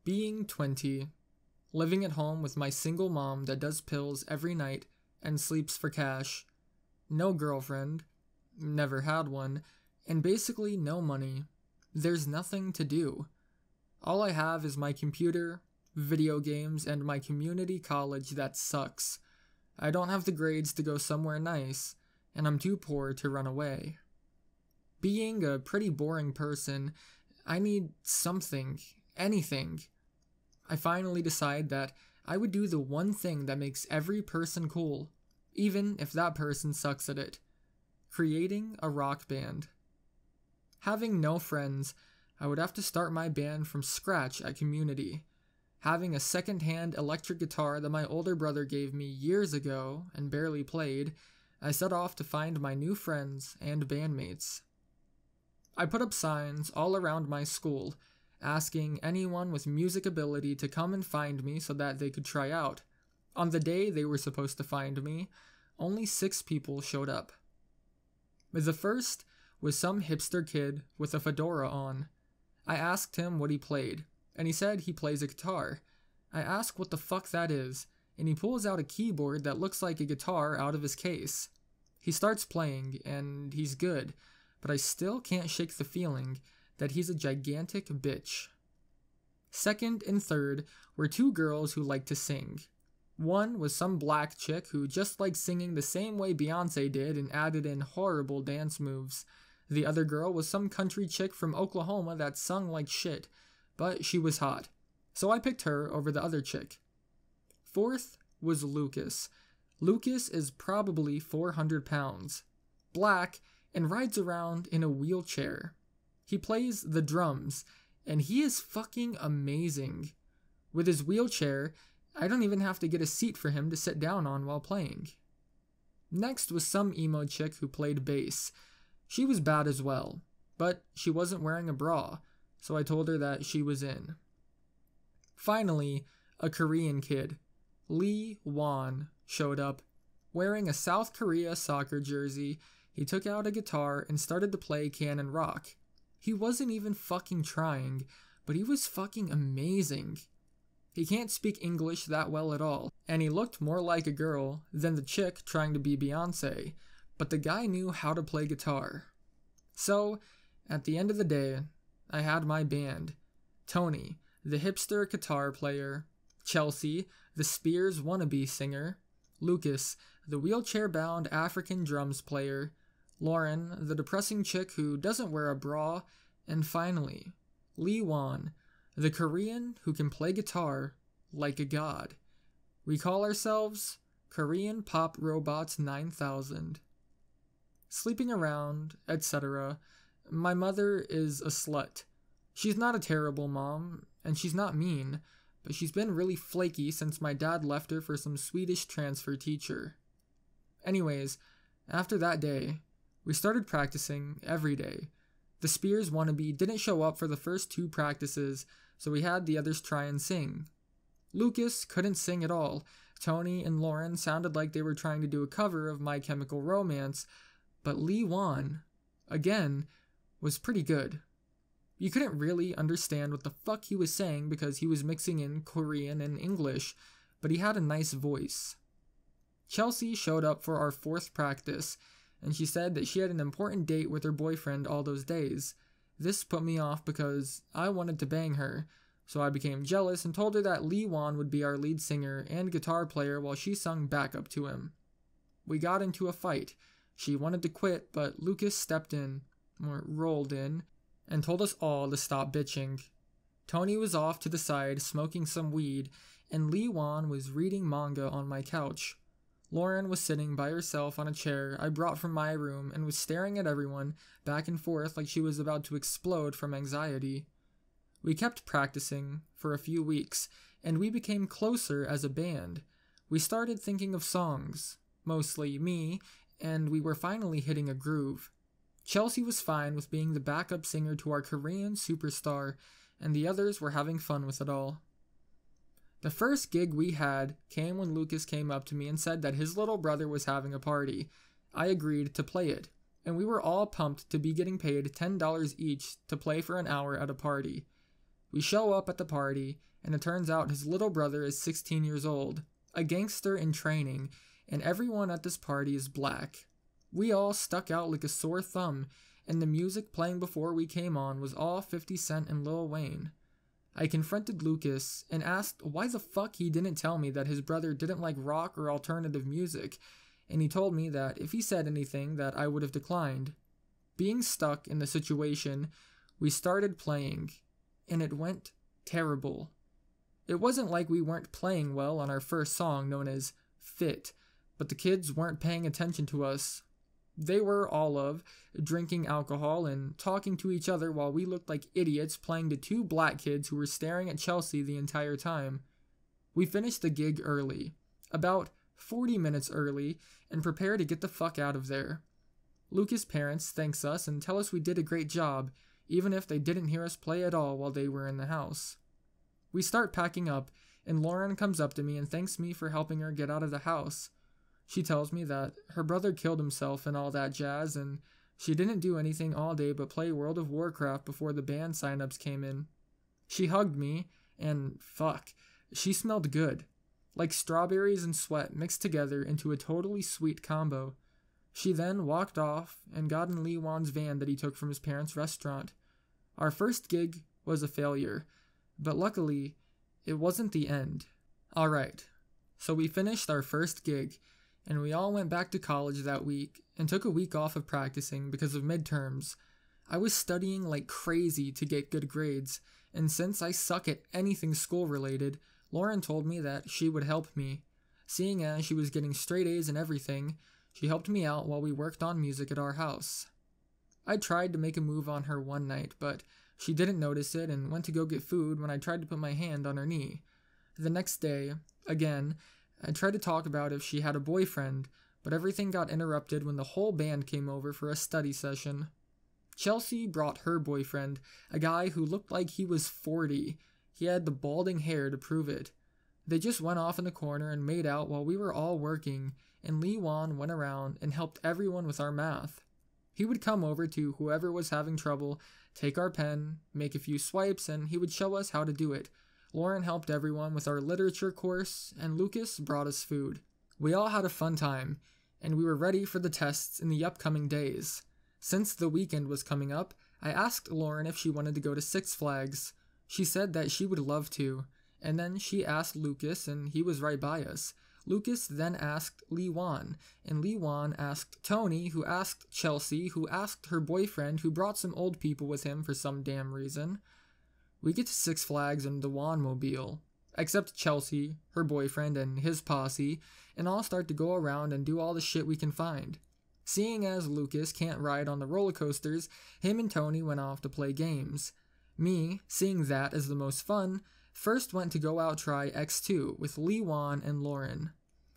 Being 20, living at home with my single mom that does pills every night and sleeps for cash, no girlfriend, never had one, and basically no money. There's nothing to do. All I have is my computer, video games, and my community college that sucks. I don't have the grades to go somewhere nice, and I'm too poor to run away. Being a pretty boring person, I need something, anything. I finally decide that I would do the one thing that makes every person cool, even if that person sucks at it. Creating a rock band. Having no friends, I would have to start my band from scratch at community. Having a second-hand electric guitar that my older brother gave me years ago and barely played, I set off to find my new friends and bandmates. I put up signs all around my school, asking anyone with music ability to come and find me so that they could try out. On the day they were supposed to find me, only 6 people showed up. The first was some hipster kid with a fedora on. I asked him what he played, and he said he plays a guitar. I ask what the fuck that is, and he pulls out a keyboard that looks like a guitar out of his case. He starts playing, and he's good, but I still can't shake the feeling that he's a gigantic bitch. Second and third were 2 girls who liked to sing. One was some black chick who just liked singing the same way Beyonce did and added in horrible dance moves. The other girl was some country chick from Oklahoma that sung like shit, but she was hot, so I picked her over the other chick. Fourth was Lucas. Lucas is probably 400 pounds, black, and rides around in a wheelchair. He plays the drums, and he is fucking amazing. With his wheelchair, I don't even have to get a seat for him to sit down on while playing. Next was some emo chick who played bass. She was bad as well, but she wasn't wearing a bra, so I told her that she was in. Finally, a Korean kid, Lee Won, showed up. Wearing a South Korea soccer jersey, he took out a guitar and started to play canon rock. He wasn't even fucking trying, but he was fucking amazing. He can't speak English that well at all, and he looked more like a girl than the chick trying to be Beyonce, but the guy knew how to play guitar. So, at the end of the day, I had my band. Tony, the hipster guitar player, Chelsea, the Spears wannabe singer, Lucas, the wheelchair-bound African drums player, Lauren, the depressing chick who doesn't wear a bra, and finally, Lee Won, the Korean who can play guitar like a god. We call ourselves Korean Pop Robots 9000. Sleeping around, etc. My mother is a slut. She's not a terrible mom, and she's not mean, but she's been really flaky since my dad left her for some Swedish transfer teacher. Anyways, after that day, we started practicing every day. The Spears wannabe didn't show up for the first 2 practices, so we had the others try and sing. Lucas couldn't sing at all. Tony and Lauren sounded like they were trying to do a cover of My Chemical Romance, but Lee Won, again, was pretty good. You couldn't really understand what the fuck he was saying because he was mixing in Korean and English, but he had a nice voice. Chelsea showed up for our 4th practice, and she said that she had an important date with her boyfriend all those days. This put me off because I wanted to bang her, so I became jealous and told her that Lee Won would be our lead singer and guitar player while she sung backup to him. We got into a fight. She wanted to quit, but Lucas stepped in, or rolled in, and told us all to stop bitching. Tony was off to the side smoking some weed, and Lee Won was reading manga on my couch. Lauren was sitting by herself on a chair I brought from my room and was staring at everyone back and forth like she was about to explode from anxiety. We kept practicing for a few weeks, and we became closer as a band. We started thinking of songs, mostly me, and we were finally hitting a groove. Chelsea was fine with being the backup singer to our Korean superstar, and the others were having fun with it all. The first gig we had came when Lucas came up to me and said that his little brother was having a party. I agreed to play it, and we were all pumped to be getting paid $10 each to play for an hour at a party. We show up at the party, and it turns out his little brother is 16 years old, a gangster in training, and everyone at this party is black. We all stuck out like a sore thumb, and the music playing before we came on was all 50 Cent and Lil Wayne. I confronted Lucas and asked why the fuck he didn't tell me that his brother didn't like rock or alternative music, and he told me that if he said anything that I would have declined. Being stuck in the situation, we started playing, and it went terrible. It wasn't like we weren't playing well on our first song known as Fit, but the kids weren't paying attention to us. They were all of drinking alcohol and talking to each other while we looked like idiots playing to two black kids who were staring at Chelsea the entire time. We finished the gig early, about 40 minutes early, and prepared to get the fuck out of there. Lucas' parents thanks us and tell us we did a great job, even if they didn't hear us play at all while they were in the house. We start packing up, and Lauren comes up to me and thanks me for helping her get out of the house. She tells me that her brother killed himself and all that jazz, and she didn't do anything all day but play World of Warcraft before the band signups came in. She hugged me, and fuck, she smelled good. Like strawberries and sweat mixed together into a totally sweet combo. She then walked off and got in Lee Wan's van that he took from his parents' restaurant. Our first gig was a failure, but luckily, it wasn't the end. Alright, so we finished our first gig, and we all went back to college that week and took a week off of practicing because of midterms. I was studying like crazy to get good grades, and since I suck at anything school-related, Lauren told me that she would help me. Seeing as she was getting straight A's and everything, she helped me out while we worked on music at our house. I tried to make a move on her one night, but she didn't notice it and went to go get food when I tried to put my hand on her knee. The next day, again, I tried to talk about if she had a boyfriend, but everything got interrupted when the whole band came over for a study session. Chelsea brought her boyfriend, a guy who looked like he was 40. He had the balding hair to prove it. They just went off in the corner and made out while we were all working, and Lee Wan went around and helped everyone with our math. He would come over to whoever was having trouble, take our pen, make a few swipes, and he would show us how to do it. Lauren helped everyone with our literature course, and Lucas brought us food. We all had a fun time, and we were ready for the tests in the upcoming days. Since the weekend was coming up, I asked Lauren if she wanted to go to Six Flags. She said that she would love to, and then she asked Lucas, and he was right by us. Lucas then asked Lee Wan, and Lee Wan asked Tony, who asked Chelsea, who asked her boyfriend, who brought some old people with him for some damn reason. We get to Six Flags in the Wan-mobile, except Chelsea, her boyfriend, and his posse, and all start to go around and do all the shit we can find. Seeing as Lucas can't ride on the roller coasters, him and Tony went off to play games. Me, seeing that as the most fun, first went to go out try X2 with Lee Wan and Lauren.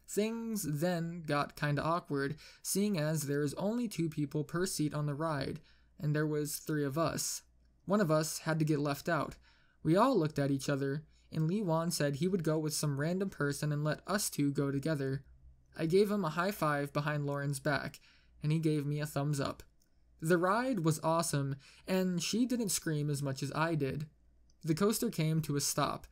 Things then got kinda awkward, seeing as there is only 2 people per seat on the ride, and there was 3 of us. One of us had to get left out. We all looked at each other, and Lee Wan said he would go with some random person and let us 2 go together. I gave him a high five behind Lauren's back, and he gave me a thumbs up. The ride was awesome, and she didn't scream as much as I did. The coaster came to a stop.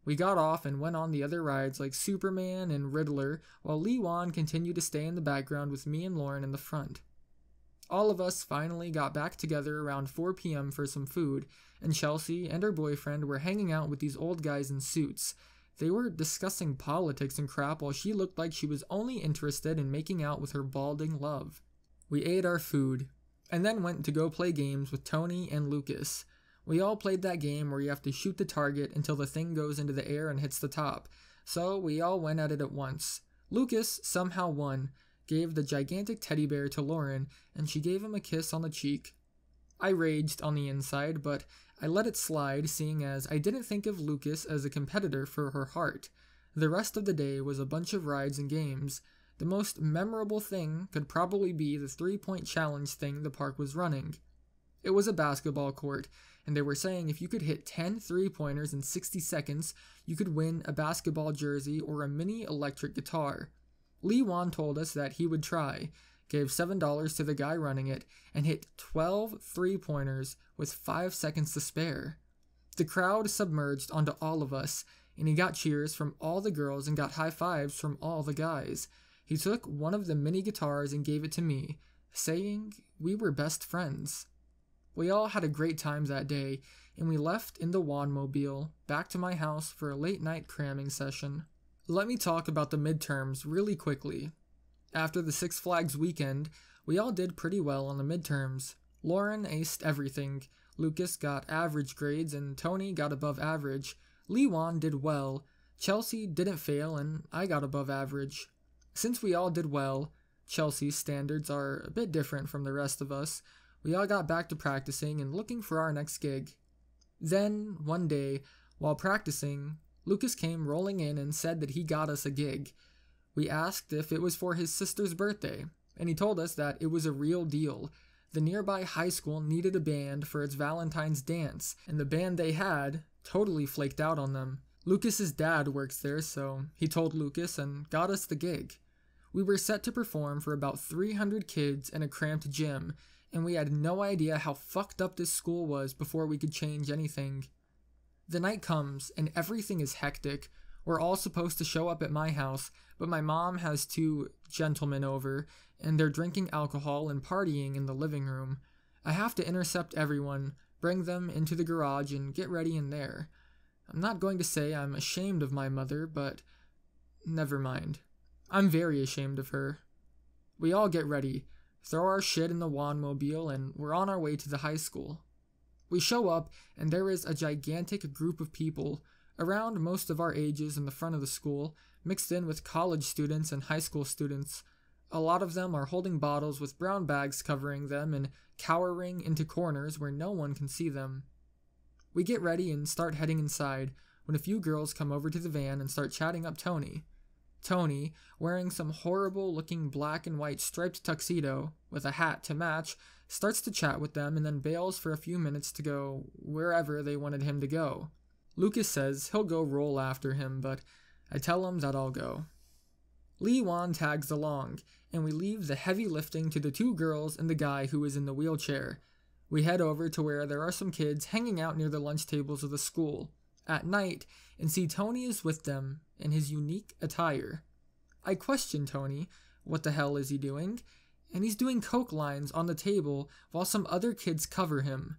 We got off and went on the other rides like Superman and Riddler, while Lee Wan continued to stay in the background with me and Lauren in the front. All of us finally got back together around 4 p.m. for some food, and Chelsea and her boyfriend were hanging out with these old guys in suits. They were discussing politics and crap while she looked like she was only interested in making out with her balding love. We ate our food, and then went to go play games with Tony and Lucas. We all played that game where you have to shoot the target until the thing goes into the air and hits the top, so we all went at it at once. Lucas somehow won, gave the gigantic teddy bear to Lauren, and she gave him a kiss on the cheek. I raged on the inside, but I let it slide, seeing as I didn't think of Lucas as a competitor for her heart. The rest of the day was a bunch of rides and games. The most memorable thing could probably be the 3-point challenge thing the park was running. It was a basketball court, and they were saying if you could hit 10 3-pointers in 60 seconds, you could win a basketball jersey or a mini electric guitar. Lee Wan told us that he would try, gave $7 to the guy running it, and hit 12 3-pointers with 5 seconds to spare. The crowd submerged onto all of us, and he got cheers from all the girls and got high fives from all the guys. He took one of the mini guitars and gave it to me, saying we were best friends. We all had a great time that day, and we left in the Wanmobile back to my house for a late night cramming session. Let me talk about the midterms really quickly. After the Six Flags weekend, we all did pretty well on the midterms. Lauren aced everything, Lucas got average grades, and Tony got above average. Lee Wan did well, Chelsea didn't fail, and I got above average. Since we all did well, Chelsea's standards are a bit different from the rest of us. We all got back to practicing and looking for our next gig. Then, one day, while practicing, Lucas came rolling in and said that he got us a gig. We asked if it was for his sister's birthday, and he told us that it was a real deal. The nearby high school needed a band for its Valentine's dance, and the band they had totally flaked out on them. Lucas's dad works there, so he told Lucas and got us the gig. We were set to perform for about 300 kids in a cramped gym, and we had no idea how fucked up this school was before we could change anything. The night comes, and everything is hectic. We're all supposed to show up at my house, but my mom has 2 gentlemen over, and they're drinking alcohol and partying in the living room. I have to intercept everyone, bring them into the garage, and get ready in there. I'm not going to say I'm ashamed of my mother, but never mind. I'm very ashamed of her. We all get ready, throw our shit in the Wanmobile, and we're on our way to the high school. We show up, and there is a gigantic group of people, around most of our ages in the front of the school, mixed in with college students and high school students. A lot of them are holding bottles with brown bags covering them and cowering into corners where no one can see them. We get ready and start heading inside when a few girls come over to the van and start chatting up Tony. Tony, wearing some horrible-looking black and white striped tuxedo with a hat to match, starts to chat with them and then bails for a few minutes to go wherever they wanted him to go. Lucas says he'll go roll after him, but I tell him that I'll go. Lee Wan tags along, and we leave the heavy lifting to the 2 girls and the guy who is in the wheelchair. We head over to where there are some kids hanging out near the lunch tables of the school at night and see Tony is with them in his unique attire. I question Tony, what the hell is he doing? And he's doing coke lines on the table while some other kids cover him.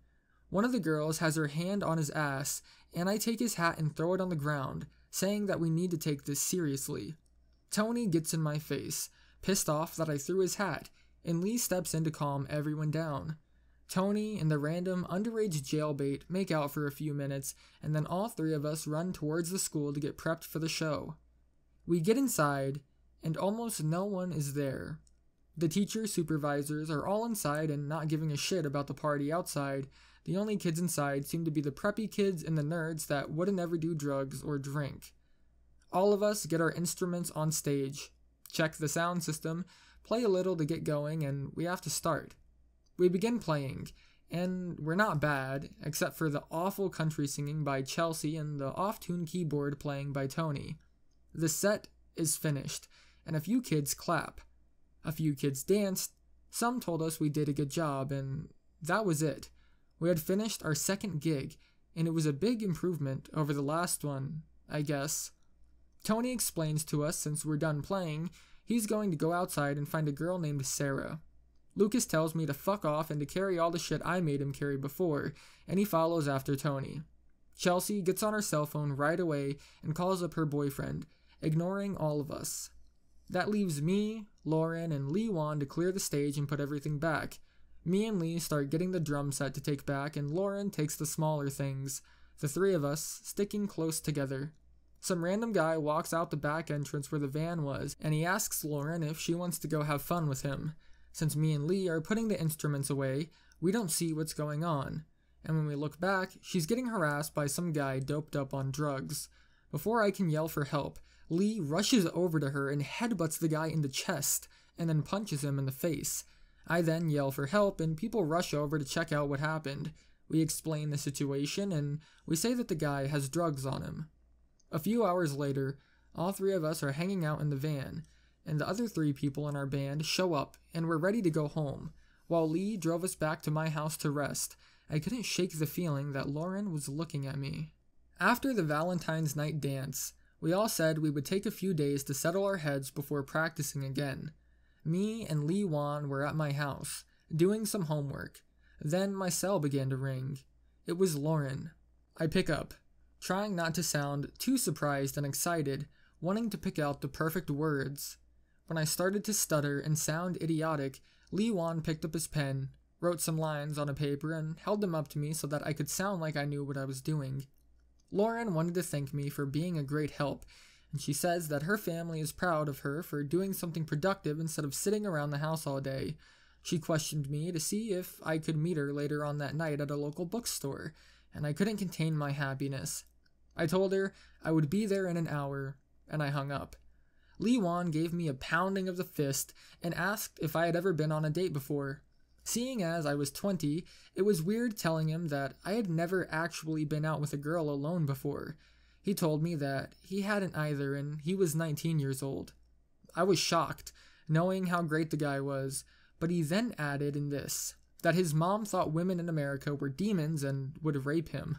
One of the girls has her hand on his ass, and I take his hat and throw it on the ground, saying that we need to take this seriously. Tony gets in my face, pissed off that I threw his hat, and Lee steps in to calm everyone down. Tony and the random underage jailbait make out for a few minutes, and then all 3 of us run towards the school to get prepped for the show. We get inside, and almost no one is there. The teacher supervisors are all inside and not giving a shit about the party outside. The only kids inside seem to be the preppy kids and the nerds that wouldn't ever do drugs or drink. All of us get our instruments on stage, check the sound system, play a little to get going, and we have to start. We begin playing, and we're not bad, except for the awful country singing by Chelsea and the off-tune keyboard playing by Tony. The set is finished, and a few kids clap. A few kids danced, some told us we did a good job, and that was it. We had finished our second gig, and it was a big improvement over the last one, I guess. Tony explains to us since we're done playing, he's going to go outside and find a girl named Sarah. Lucas tells me to fuck off and to carry all the shit I made him carry before, and he follows after Tony. Chelsea gets on her cell phone right away and calls up her boyfriend, ignoring all of us. That leaves me, Lauren, and Lee Wan to clear the stage and put everything back. Me and Lee start getting the drum set to take back, and Lauren takes the smaller things, the 3 of us sticking close together. Some random guy walks out the back entrance where the van was, and he asks Lauren if she wants to go have fun with him. Since me and Lee are putting the instruments away, we don't see what's going on. And when we look back, she's getting harassed by some guy doped up on drugs. Before I can yell for help, Lee rushes over to her and headbutts the guy in the chest, and then punches him in the face. I then yell for help, and people rush over to check out what happened. We explain the situation, and we say that the guy has drugs on him. A few hours later, all 3 of us are hanging out in the van, and the other 3 people in our band show up, and we're ready to go home, while Lee drove us back to my house to rest, I couldn't shake the feeling that Lauren was looking at me. After the Valentine's night dance, we all said we would take a few days to settle our heads before practicing again. Me and Lee Wan were at my house, doing some homework. Then my cell began to ring. It was Lauren. I pick up, trying not to sound too surprised and excited, wanting to pick out the perfect words. When I started to stutter and sound idiotic, Lee Wan picked up his pen, wrote some lines on a paper, and held them up to me so that I could sound like I knew what I was doing. Lauren wanted to thank me for being a great help, and she says that her family is proud of her for doing something productive instead of sitting around the house all day. She questioned me to see if I could meet her later on that night at a local bookstore, and I couldn't contain my happiness. I told her I would be there in an hour, and I hung up. Lee Wan gave me a pounding of the fist and asked if I had ever been on a date before. Seeing as I was 20, it was weird telling him that I had never actually been out with a girl alone before. He told me that he hadn't either, and he was 19 years old. I was shocked, knowing how great the guy was, but he then added in this, that his mom thought women in America were demons and would rape him.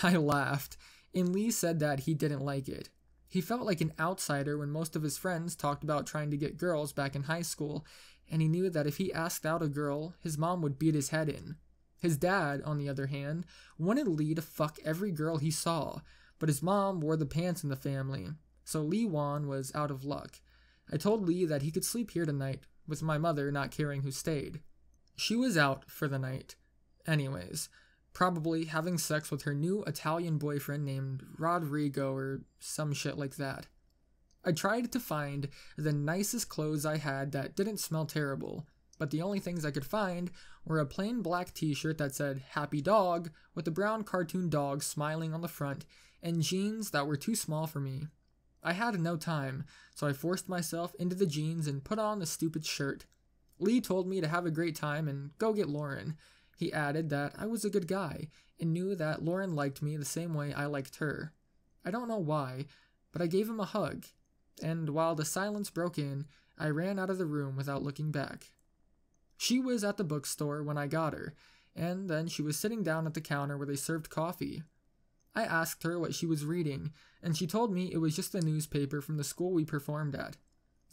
I laughed, and Lee said that he didn't like it. He felt like an outsider when most of his friends talked about trying to get girls back in high school, and he knew that if he asked out a girl, his mom would beat his head in. His dad, on the other hand, wanted Lee to fuck every girl he saw, but his mom wore the pants in the family, so Lee Wan was out of luck. I told Lee that he could sleep here tonight, with my mother not caring who stayed. She was out for the night. Anyways, probably having sex with her new Italian boyfriend named Rodrigo or some shit like that. I tried to find the nicest clothes I had that didn't smell terrible, but the only things I could find were a plain black t-shirt that said Happy Dog with a brown cartoon dog smiling on the front, and jeans that were too small for me. I had no time, so I forced myself into the jeans and put on the stupid shirt. Lee told me to have a great time and go get Lauren. He added that I was a good guy and knew that Lauren liked me the same way I liked her. I don't know why, but I gave him a hug. And while the silence broke in, I ran out of the room without looking back. She was at the bookstore when I got her, and then she was sitting down at the counter where they served coffee. I asked her what she was reading, and she told me it was just a newspaper from the school we performed at.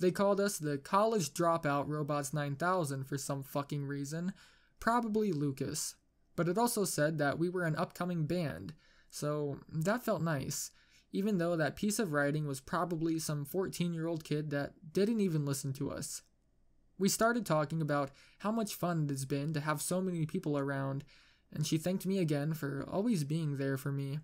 They called us the College Dropout Robots 9000 for some fucking reason, probably Lucas. But it also said that we were an upcoming band, so that felt nice. Even though that piece of writing was probably some 14-year-old kid that didn't even listen to us. We started talking about how much fun it has been to have so many people around, and she thanked me again for always being there for me.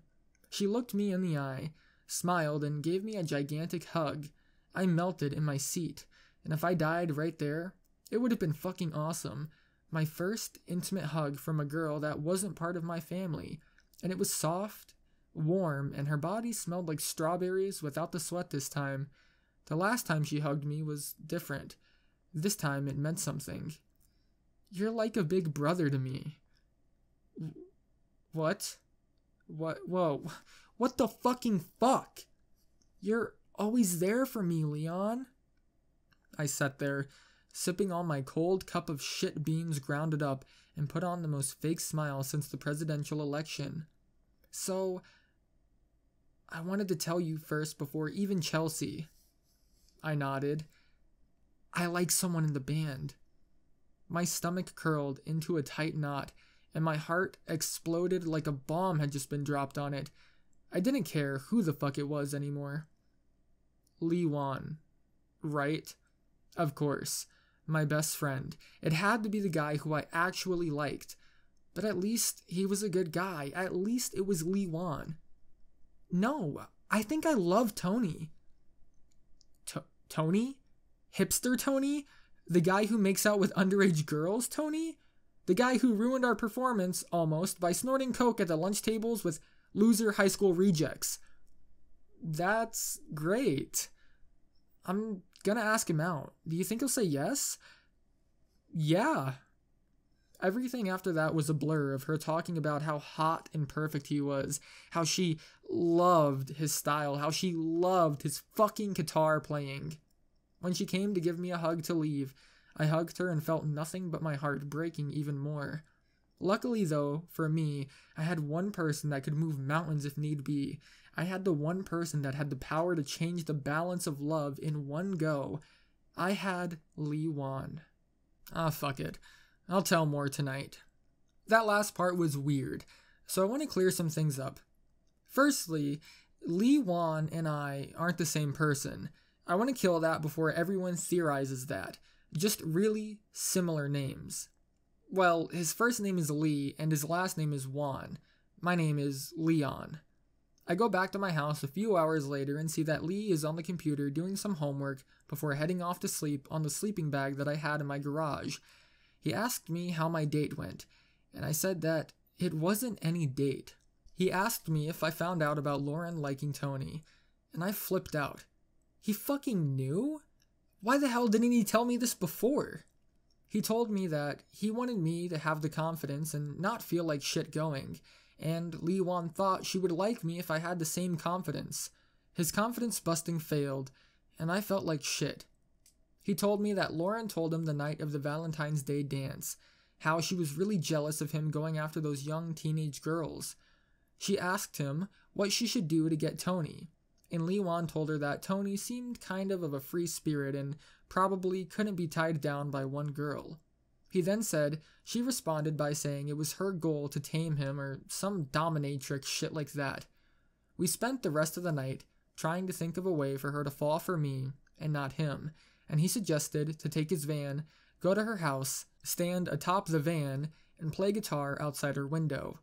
She looked me in the eye, smiled, and gave me a gigantic hug. I melted in my seat, and if I died right there, it would have been fucking awesome. My first intimate hug from a girl that wasn't part of my family, and it was soft, warm, and her body smelled like strawberries without the sweat this time. The last time she hugged me was different. This time it meant something. You're like a big brother to me. What? Whoa. What the fucking fuck? You're always there for me, Leon. I sat there, sipping on my cold cup of shit beans grounded up, and put on the most fake smile since the presidential election. So, I wanted to tell you first before even Chelsea. I nodded. I like someone in the band. My stomach curled into a tight knot, and my heart exploded like a bomb had just been dropped on it. I didn't care who the fuck it was anymore. Lee Wan. Right? Of course. My best friend. It had to be the guy who I actually liked. But at least he was a good guy. At least it was Lee Wan. No, I think I love Tony. Tony? Hipster Tony? The guy who makes out with underage girls, Tony? The guy who ruined our performance, almost, by snorting coke at the lunch tables with loser high school rejects. That's great. I'm gonna ask him out. Do you think he'll say yes? Yeah. Everything after that was a blur of her talking about how hot and perfect he was, how she loved his style, how she loved his fucking guitar playing. When she came to give me a hug to leave, I hugged her and felt nothing but my heart breaking even more. Luckily though, for me, I had one person that could move mountains if need be. I had the one person that had the power to change the balance of love in one go. I had Lee Wan. Ah, fuck it. I'll tell more tonight. That last part was weird, so I want to clear some things up. Firstly, Lee Wan and I aren't the same person. I want to kill that before everyone theorizes that. Just really similar names. Well, his first name is Lee and his last name is Wan. My name is Leon. I go back to my house a few hours later and see that Lee is on the computer doing some homework before heading off to sleep on the sleeping bag that I had in my garage. He asked me how my date went, and I said that it wasn't any date. He asked me if I found out about Lauren liking Tony, and I flipped out. He fucking knew? Why the hell didn't he tell me this before? He told me that he wanted me to have the confidence and not feel like shit going, and Lee Wan thought she would like me if I had the same confidence. His confidence busting failed, and I felt like shit. He told me that Lauren told him the night of the Valentine's Day dance, how she was really jealous of him going after those young teenage girls. She asked him what she should do to get Tony, and Lee Wan told her that Tony seemed kind of a free spirit and probably couldn't be tied down by one girl. He then said she responded by saying it was her goal to tame him or some dominatrix shit like that. We spent the rest of the night trying to think of a way for her to fall for me and not him, and he suggested to take his van, go to her house, stand atop the van, and play guitar outside her window.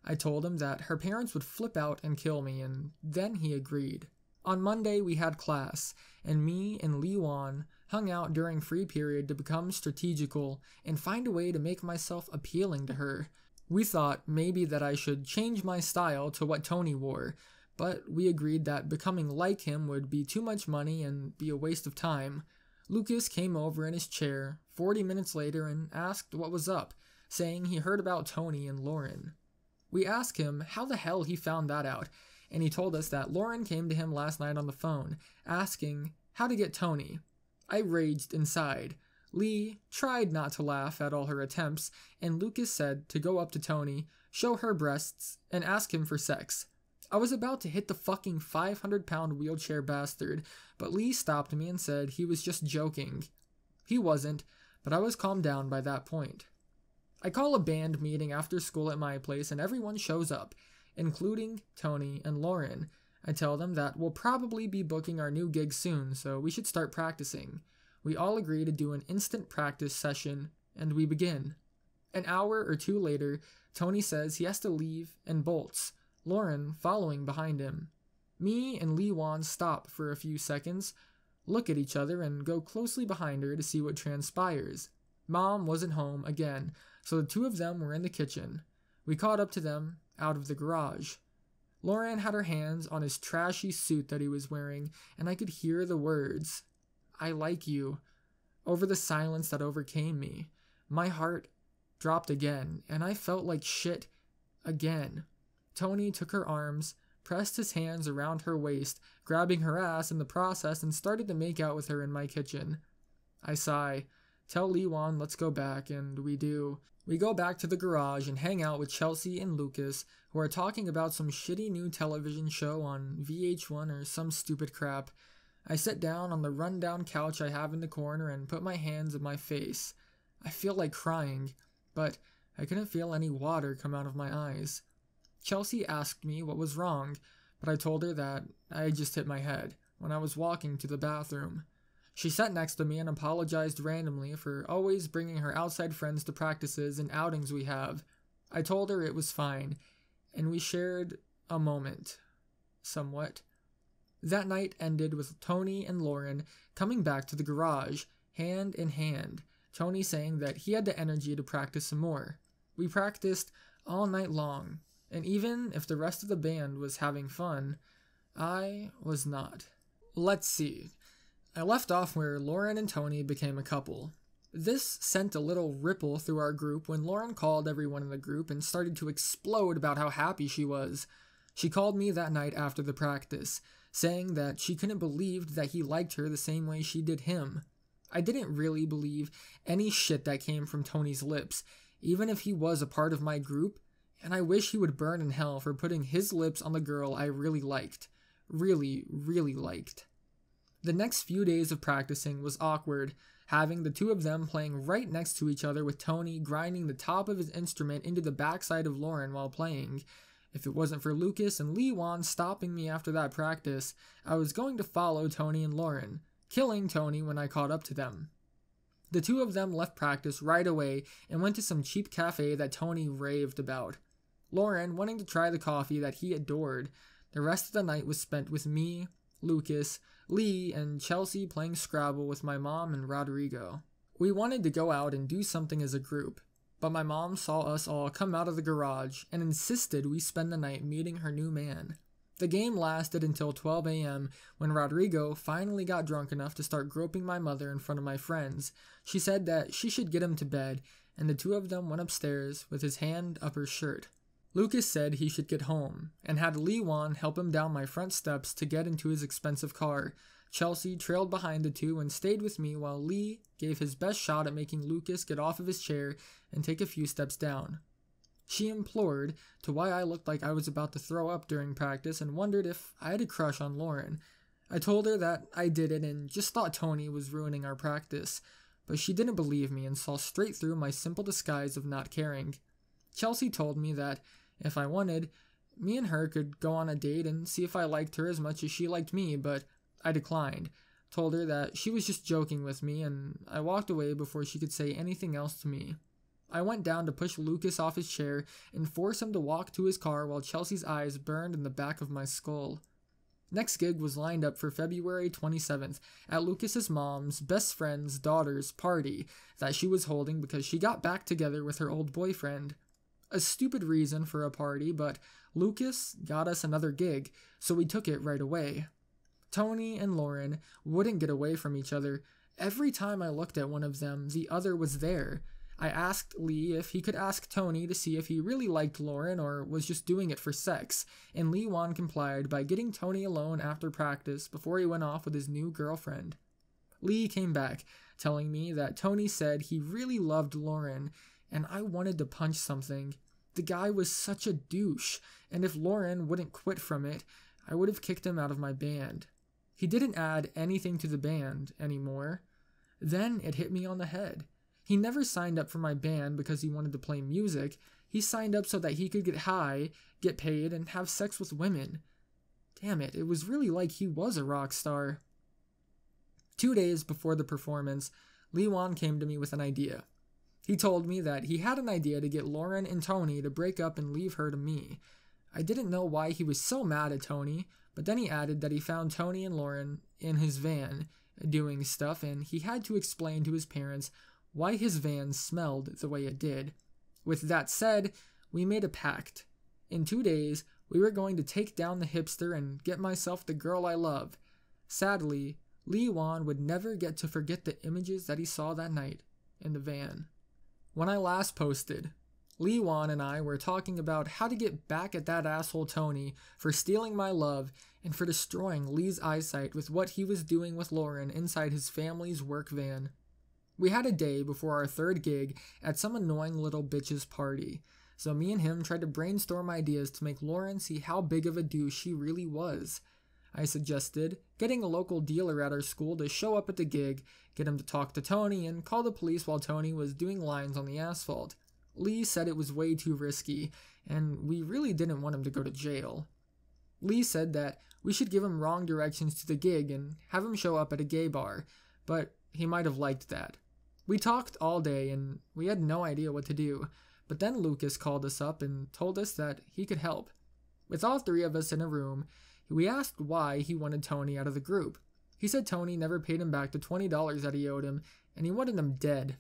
I told him that her parents would flip out and kill me, and then he agreed. On Monday we had class, and me and Lee Wan hung out during free period to become strategical and find a way to make myself appealing to her. We thought maybe that I should change my style to what Tony wore, but we agreed that becoming like him would be too much money and be a waste of time. Lucas came over in his chair 40 minutes later and asked what was up, saying he heard about Tony and Lauren. We asked him how the hell he found that out, and he told us that Lauren came to him last night on the phone, asking how to get Tony. I raged inside. Lee tried not to laugh at all her attempts, and Lucas said to go up to Tony, show her breasts, and ask him for sex. I was about to hit the fucking 500-pound wheelchair bastard, but Lee stopped me and said he was just joking. He wasn't, but I was calmed down by that point. I call a band meeting after school at my place and everyone shows up, including Tony and Lauren. I tell them that we'll probably be booking our new gig soon, so we should start practicing. We all agree to do an instant practice session, and we begin. An hour or two later, Tony says he has to leave and bolts, Lauren following behind him. Me and Lee Wan stop for a few seconds, look at each other, and go closely behind her to see what transpires. Mom wasn't home again, so the two of them were in the kitchen. We caught up to them out of the garage. Lauren had her hands on his trashy suit that he was wearing, and I could hear the words, "I like you," over the silence that overcame me. My heart dropped again, and I felt like shit again. Tony took her arms, pressed his hands around her waist, grabbing her ass in the process, and started to make out with her in my kitchen. I sigh, tell Lee Wan let's go back, and we do. We go back to the garage and hang out with Chelsea and Lucas, who are talking about some shitty new television show on VH1 or some stupid crap. I sit down on the rundown couch I have in the corner and put my hands in my face. I feel like crying, but I couldn't feel any water come out of my eyes. Chelsea asked me what was wrong, but I told her that I had just hit my head when I was walking to the bathroom. She sat next to me and apologized randomly for always bringing her outside friends to practices and outings we have. I told her it was fine, and we shared a moment, somewhat. That night ended with Tony and Lauren coming back to the garage, hand in hand, Tony saying that he had the energy to practice some more. We practiced all night long, and even if the rest of the band was having fun, I was not. Let's see. I left off where Lauren and Tony became a couple. This sent a little ripple through our group when Lauren called everyone in the group and started to explode about how happy she was. She called me that night after the practice, saying that she couldn't believe that he liked her the same way she did him. I didn't really believe any shit that came from Tony's lips, even if he was a part of my group, and I wish he would burn in hell for putting his lips on the girl I really liked. Really, really liked. The next few days of practicing was awkward, having the two of them playing right next to each other with Tony grinding the top of his instrument into the backside of Lauren while playing. If it wasn't for Lucas and Lee Wan stopping me after that practice, I was going to follow Tony and Lauren, killing Tony when I caught up to them. The two of them left practice right away and went to some cheap cafe that Tony raved about. Lauren wanting to try the coffee that he adored. The rest of the night was spent with me, Lucas, Lee, and Chelsea playing Scrabble with my mom and Rodrigo. We wanted to go out and do something as a group, but my mom saw us all come out of the garage and insisted we spend the night meeting her new man. The game lasted until 12 a.m. when Rodrigo finally got drunk enough to start groping my mother in front of my friends. She said that she should get him to bed, and the two of them went upstairs with his hand up her shirt. Lucas said he should get home, and had Lee Wan help him down my front steps to get into his expensive car. Chelsea trailed behind the two and stayed with me while Lee gave his best shot at making Lucas get off of his chair and take a few steps down. She implored to why I looked like I was about to throw up during practice and wondered if I had a crush on Lauren. I told her that I didn't and just thought Tony was ruining our practice, but she didn't believe me and saw straight through my simple disguise of not caring. Chelsea told me that if I wanted, me and her could go on a date and see if I liked her as much as she liked me, but I declined. Told her that she was just joking with me, and I walked away before she could say anything else to me. I went down to push Lucas off his chair and force him to walk to his car while Chelsea's eyes burned in the back of my skull. Next gig was lined up for February 27th at Lucas's mom's best friend's daughter's party that she was holding because she got back together with her old boyfriend. A stupid reason for a party, but Lucas got us another gig, so we took it right away. Tony and Lauren wouldn't get away from each other. Every time I looked at one of them, the other was there. I asked Lee if he could ask Tony to see if he really liked Lauren or was just doing it for sex, and Lee Wan complied by getting Tony alone after practice before he went off with his new girlfriend. Lee came back, telling me that Tony said he really loved Lauren, and I wanted to punch something. The guy was such a douche, and if Lauren wouldn't quit from it, I would have kicked him out of my band. He didn't add anything to the band anymore. Then it hit me on the head. He never signed up for my band because he wanted to play music. He signed up so that he could get high, get paid, and have sex with women. Damn it, it was really like he was a rock star. 2 days before the performance, Lee Wan came to me with an idea. He told me that he had an idea to get Lauren and Tony to break up and leave her to me. I didn't know why he was so mad at Tony, but then he added that he found Tony and Lauren in his van doing stuff, and he had to explain to his parents why his van smelled the way it did. With that said, we made a pact. In 2 days, we were going to take down the hipster and get myself the girl I love. Sadly, Lee Wan would never get to forget the images that he saw that night in the van. When I last posted, Lee Wan and I were talking about how to get back at that asshole Tony for stealing my love and for destroying Lee's eyesight with what he was doing with Lauren inside his family's work van. We had a day before our third gig at some annoying little bitch's party, so me and him tried to brainstorm ideas to make Lauren see how big of a douche she really was. I suggested getting a local dealer at our school to show up at the gig, get him to talk to Tony, and call the police while Tony was doing lines on the asphalt. Lee said it was way too risky, and we really didn't want him to go to jail. Lee said that we should give him wrong directions to the gig and have him show up at a gay bar, but he might have liked that. We talked all day, and we had no idea what to do, but then Lucas called us up and told us that he could help. With all three of us in a room, we asked why he wanted Tony out of the group. He said Tony never paid him back the $20 that he owed him, and he wanted him dead.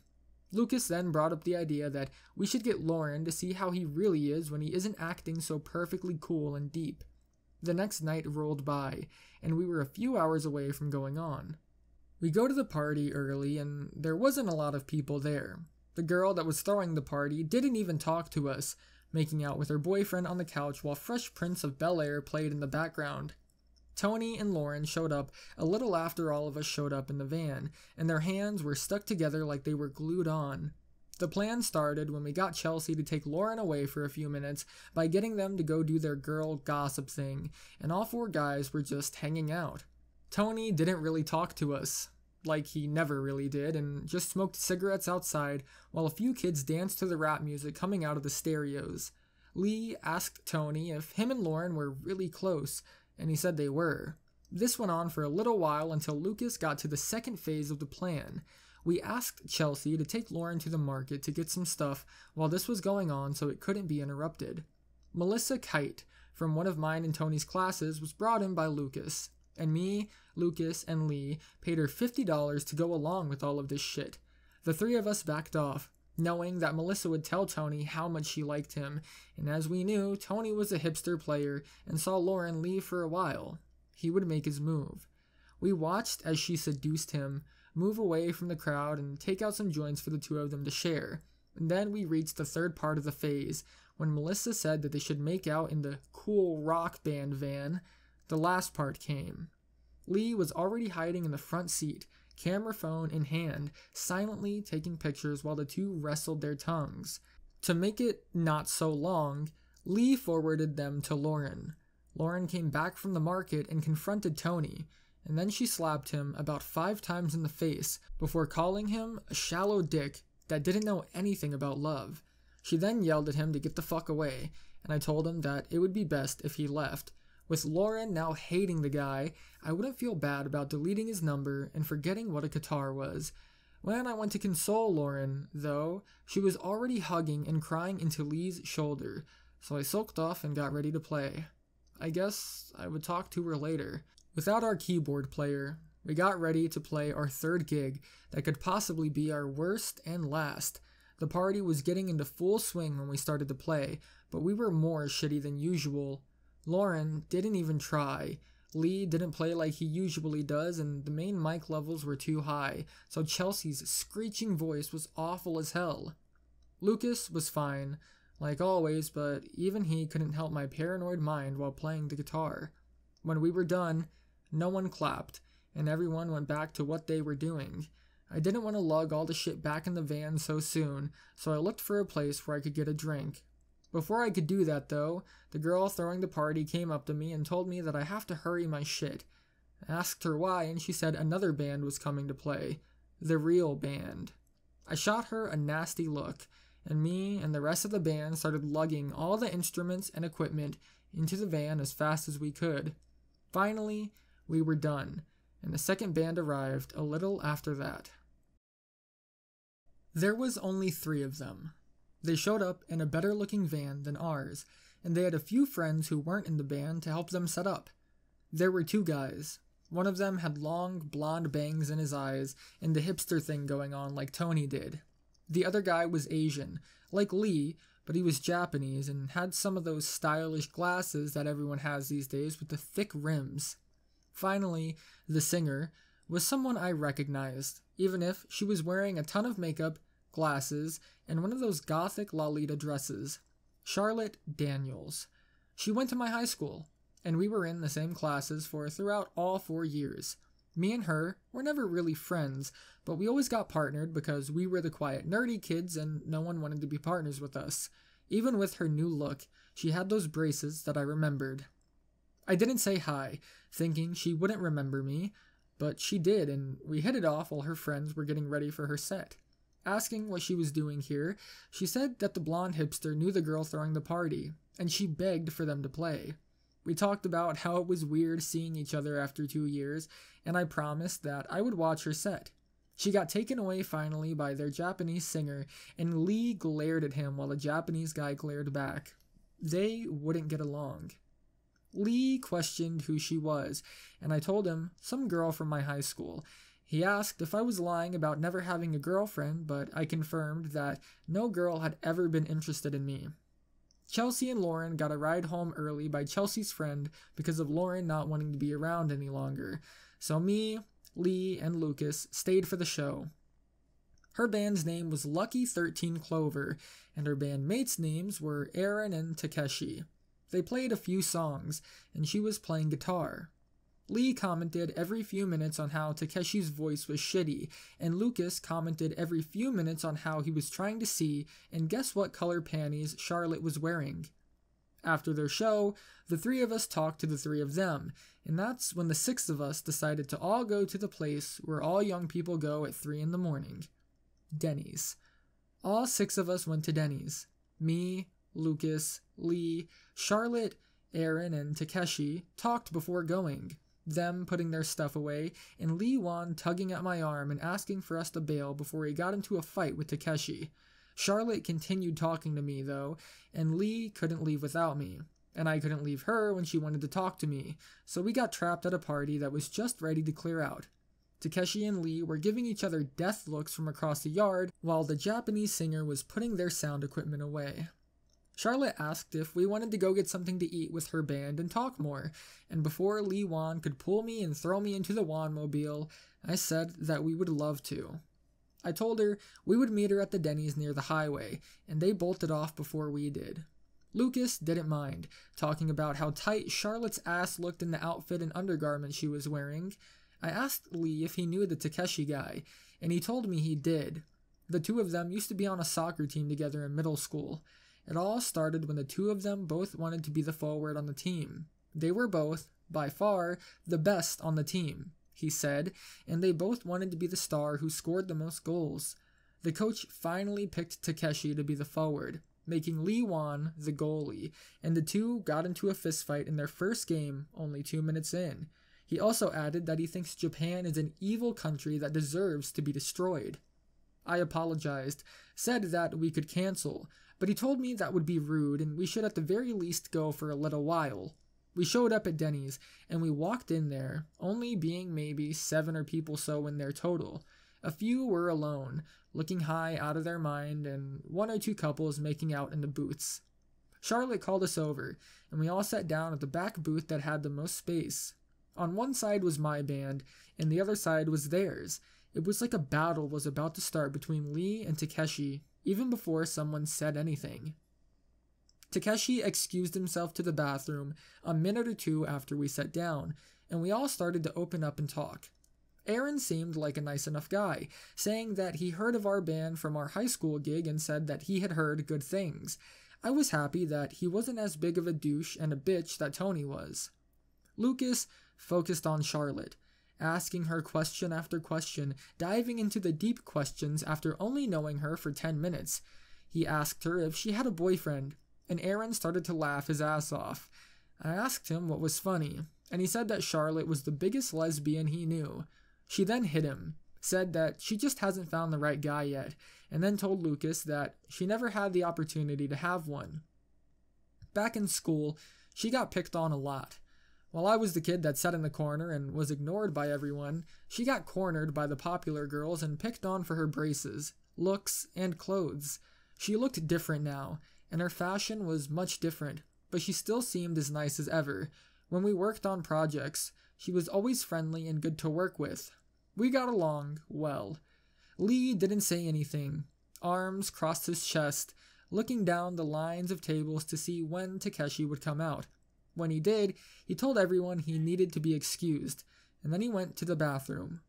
Lucas then brought up the idea that we should get Lauren to see how he really is when he isn't acting so perfectly cool and deep. The next night rolled by, and we were a few hours away from going on. We go to the party early, and there wasn't a lot of people there. The girl that was throwing the party didn't even talk to us, making out with her boyfriend on the couch while Fresh Prince of Bel-Air played in the background. Tony and Lauren showed up a little after all of us showed up in the van, and their hands were stuck together like they were glued on. The plan started when we got Chelsea to take Lauren away for a few minutes by getting them to go do their girl gossip thing, and all 4 guys were just hanging out. Tony didn't really talk to us, like he never really did, and just smoked cigarettes outside while a few kids danced to the rap music coming out of the stereos. Lee asked Tony if him and Lauren were really close, and he said they were. This went on for a little while until Lucas got to the second phase of the plan. We asked Chelsea to take Lauren to the market to get some stuff while this was going on so it couldn't be interrupted. Melissa Kite, from one of mine and Tony's classes, was brought in by Lucas, and me, Lucas, and Lee paid her $50 to go along with all of this shit. The 3 of us backed off, knowing that Melissa would tell Tony how much she liked him, and as we knew, Tony was a hipster player and saw Lauren leave for a while. He would make his move. We watched as she seduced him, move away from the crowd and take out some joints for the 2 of them to share. And then we reached the third part of the phase, when Melissa said that they should make out in the cool rock band van. The last part came. Lee was already hiding in the front seat, camera phone in hand, silently taking pictures while the 2 wrestled their tongues. To make it not so long, Lee forwarded them to Lauren. Lauren came back from the market and confronted Tony, and then she slapped him about 5 times in the face before calling him a shallow dick that didn't know anything about love. She then yelled at him to get the fuck away, and I told him that it would be best if he left. With Lauren now hating the guy, I wouldn't feel bad about deleting his number and forgetting what a guitar was. When I went to console Lauren, though, she was already hugging and crying into Lee's shoulder, so I sulked off and got ready to play. I guess I would talk to her later. Without our keyboard player, we got ready to play our 3rd gig that could possibly be our worst and last. The party was getting into full swing when we started to play, but we were more shitty than usual. Lauren didn't even try. Lee didn't play like he usually does, and the main mic levels were too high, so Chelsea's screeching voice was awful as hell. Lucas was fine, like always, but even he couldn't help my paranoid mind while playing the guitar. When we were done, no one clapped, and everyone went back to what they were doing. I didn't want to lug all the shit back in the van so soon, so I looked for a place where I could get a drink. Before I could do that, though, the girl throwing the party came up to me and told me that I have to hurry my shit. I asked her why, and she said another band was coming to play. The real band. I shot her a nasty look, and me and the rest of the band started lugging all the instruments and equipment into the van as fast as we could. Finally, we were done, and the second band arrived a little after that. There was only 3 of them. They showed up in a better-looking van than ours, and they had a few friends who weren't in the band to help them set up. There were 2 guys. One of them had long, blonde bangs in his eyes and the hipster thing going on like Tony did. The other guy was Asian, like Lee, but he was Japanese and had some of those stylish glasses that everyone has these days with the thick rims. Finally, the singer was someone I recognized, even if she was wearing a ton of makeup, glasses, and one of those gothic Lolita dresses. Charlotte Daniels. She went to my high school, and we were in the same classes for throughout all 4 years. Me and her were never really friends, but we always got partnered because we were the quiet, nerdy kids and no one wanted to be partners with us. Even with her new look, she had those braces that I remembered. I didn't say hi, thinking she wouldn't remember me, but she did, and we hit it off while her friends were getting ready for her set. Asking what she was doing here, she said that the blonde hipster knew the girl throwing the party, and she begged for them to play. We talked about how it was weird seeing each other after 2 years, and I promised that I would watch her set. She got taken away finally by their Japanese singer, and Lee glared at him while the Japanese guy glared back. They wouldn't get along. Lee questioned who she was, and I told him some girl from my high school. He asked if I was lying about never having a girlfriend, but I confirmed that no girl had ever been interested in me. Chelsea and Lauren got a ride home early by Chelsea's friend because of Lauren not wanting to be around any longer, so me, Lee, and Lucas stayed for the show. Her band's name was Lucky 13 Clover, and her bandmates' names were Aaron and Takeshi. They played a few songs, and she was playing guitar. Lee commented every few minutes on how Takeshi's voice was shitty, and Lucas commented every few minutes on how he was trying to see and guess what color panties Charlotte was wearing. After their show, the three of us talked to the three of them, and that's when the six of us decided to all go to the place where all young people go at 3 a.m, Denny's. All 6 of us went to Denny's. Me, Lucas, Lee, Charlotte, Aaron, and Takeshi talked before going, them putting their stuff away, and Lee Wan tugging at my arm and asking for us to bail before he got into a fight with Takeshi. Charlotte continued talking to me, though, and Lee couldn't leave without me, and I couldn't leave her when she wanted to talk to me, so we got trapped at a party that was just ready to clear out. Takeshi and Lee were giving each other death looks from across the yard, while the Japanese singer was putting their sound equipment away. Charlotte asked if we wanted to go get something to eat with her band and talk more, and before Lee Wan could pull me and throw me into the Wan-mobile, I said that we would love to. I told her we would meet her at the Denny's near the highway, and they bolted off before we did. Lucas didn't mind, talking about how tight Charlotte's ass looked in the outfit and undergarments she was wearing. I asked Lee if he knew the Takeshi guy, and he told me he did. The two of them used to be on a soccer team together in middle school. It all started when the two of them both wanted to be the forward on the team. They were both, by far, the best on the team, he said, and they both wanted to be the star who scored the most goals. The coach finally picked Takeshi to be the forward, making Lee Wan the goalie, and the two got into a fistfight in their first game only 2 minutes in. He also added that he thinks Japan is an evil country that deserves to be destroyed. I apologized, said that we could cancel, but he told me that would be rude and we should at the very least go for a little while. We showed up at Denny's, and we walked in there, only being maybe 7 or people so in there total. A few were alone, looking high out of their mind, and 1 or 2 couples making out in the booths. Charlotte called us over, and we all sat down at the back booth that had the most space. On one side was my band, and the other side was theirs. It was like a battle was about to start between Lee and Takeshi, even before someone said anything. Takeshi excused himself to the bathroom a minute or 2 after we sat down, and we all started to open up and talk. Aaron seemed like a nice enough guy, saying that he heard of our band from our high school gig and said that he had heard good things. I was happy that he wasn't as big of a douche and a bitch that Tony was. Lucas focused on Charlotte, asking her question after question, diving into the deep questions after only knowing her for 10 minutes. He asked her if she had a boyfriend, and Aaron started to laugh his ass off. I asked him what was funny, and he said that Charlotte was the biggest lesbian he knew. She then hit him, said that she just hasn't found the right guy yet, and then told Lucas that she never had the opportunity to have one. Back in school, she got picked on a lot. While I was the kid that sat in the corner and was ignored by everyone, she got cornered by the popular girls and picked on for her braces, looks, and clothes. She looked different now, and her fashion was much different, but she still seemed as nice as ever. When we worked on projects, she was always friendly and good to work with. We got along well. Lee didn't say anything, arms crossed his chest, looking down the lines of tables to see when Takeshi would come out. When he did, he told everyone he needed to be excused, and then he went to the bathroom.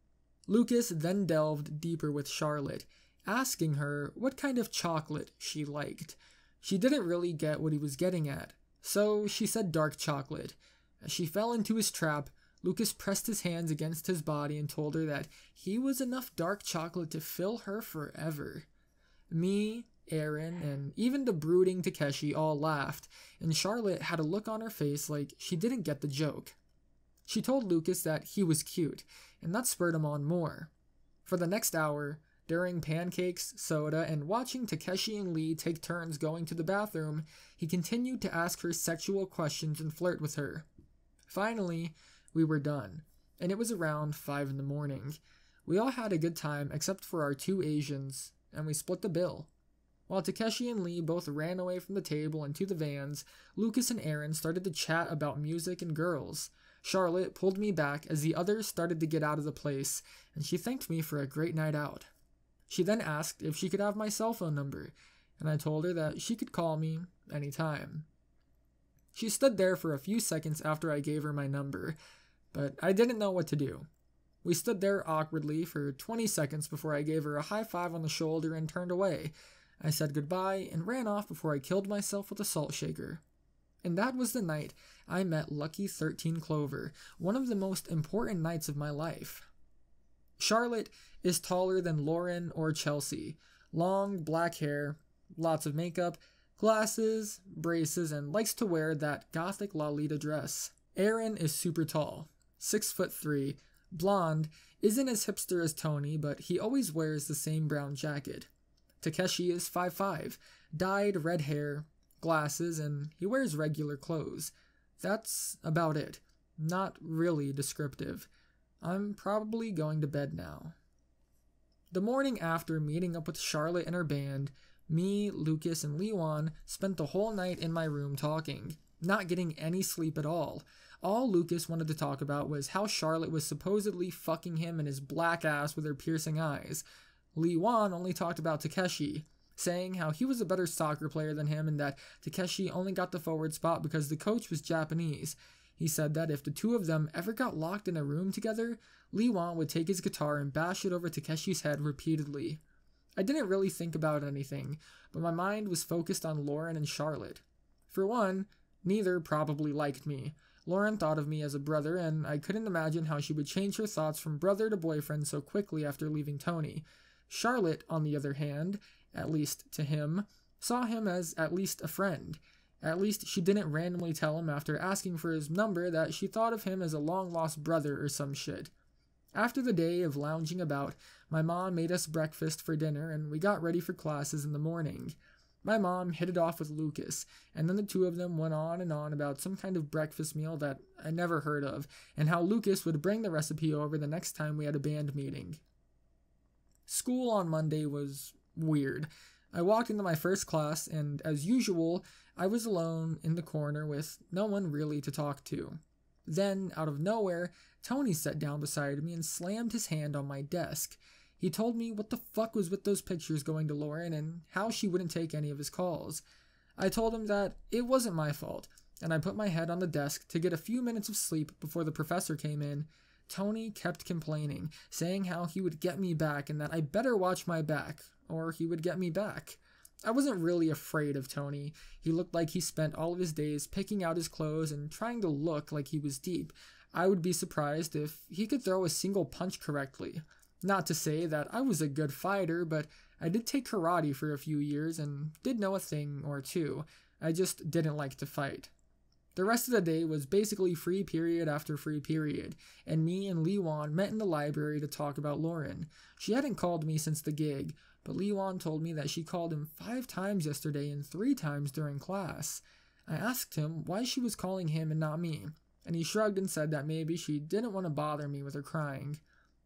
Lucas then delved deeper with Charlotte, asking her what kind of chocolate she liked. She didn't really get what he was getting at, so she said dark chocolate. As she fell into his trap, Lucas pressed his hands against his body and told her that he was enough dark chocolate to fill her forever. Me, Aaron, and even the brooding Takeshi all laughed, and Charlotte had a look on her face like she didn't get the joke. She told Lucas that he was cute, and that spurred him on more. For the next hour, during pancakes, soda, and watching Takeshi and Lee take turns going to the bathroom, he continued to ask her sexual questions and flirt with her. Finally, we were done, and it was around 5 a.m. We all had a good time except for our 2 Asians, and we split the bill. While Takeshi and Lee both ran away from the table and to the vans, Lucas and Aaron started to chat about music and girls. Charlotte pulled me back as the others started to get out of the place, and she thanked me for a great night out. She then asked if she could have my cell phone number, and I told her that she could call me anytime. She stood there for a few seconds after I gave her my number, but I didn't know what to do. We stood there awkwardly for 20 seconds before I gave her a high five on the shoulder and turned away. I said goodbye and ran off before I killed myself with a salt shaker. And that was the night I met Lucky 13 Clover, one of the most important nights of my life. Charlotte is taller than Lauren or Chelsea. Long black hair, lots of makeup, glasses, braces, and likes to wear that gothic Lolita dress. Aaron is super tall, 6'3", blonde, isn't as hipster as Tony, but he always wears the same brown jacket. Takeshi is 5'5", dyed red hair, glasses, and he wears regular clothes. That's about it. Not really descriptive. I'm probably going to bed now. The morning after meeting up with Charlotte and her band, me, Lucas, and Lewan spent the whole night in my room talking, not getting any sleep at all. All Lucas wanted to talk about was how Charlotte was supposedly fucking him in his black ass with her piercing eyes. Lewan only talked about Takeshi, saying how he was a better soccer player than him and that Takeshi only got the forward spot because the coach was Japanese. He said that if the two of them ever got locked in a room together, Lewan would take his guitar and bash it over Takeshi's head repeatedly. I didn't really think about anything, but my mind was focused on Lauren and Charlotte. For one, neither probably liked me. Lauren thought of me as a brother, and I couldn't imagine how she would change her thoughts from brother to boyfriend so quickly after leaving Tony. Charlotte, on the other hand, at least to him, saw him as at least a friend. At least she didn't randomly tell him after asking for his number that she thought of him as a long-lost brother or some shit. After the day of lounging about, my mom made us breakfast for dinner and we got ready for classes in the morning. My mom hit it off with Lucas, and then the two of them went on and on about some kind of breakfast meal that I never heard of, and how Lucas would bring the recipe over the next time we had a band meeting. School on Monday was weird. I walked into my first class, and as usual, I was alone in the corner with no one really to talk to. Then, out of nowhere, Tony sat down beside me and slammed his hand on my desk. He told me what the fuck was with those pictures going to Lauren and how she wouldn't take any of his calls. I told him that it wasn't my fault, and I put my head on the desk to get a few minutes of sleep before the professor came in. Tony kept complaining, saying how he would get me back and that I better watch my back, or he would get me back. I wasn't really afraid of Tony. He looked like he spent all of his days picking out his clothes and trying to look like he was deep. I would be surprised if he could throw a single punch correctly. Not to say that I was a good fighter, but I did take karate for a few years and did know a thing or two. I just didn't like to fight. The rest of the day was basically free period after free period, and me and Lewan met in the library to talk about Lauren. She hadn't called me since the gig, but Lewan told me that she called him 5 times yesterday and 3 times during class. I asked him why she was calling him and not me, and he shrugged and said that maybe she didn't want to bother me with her crying.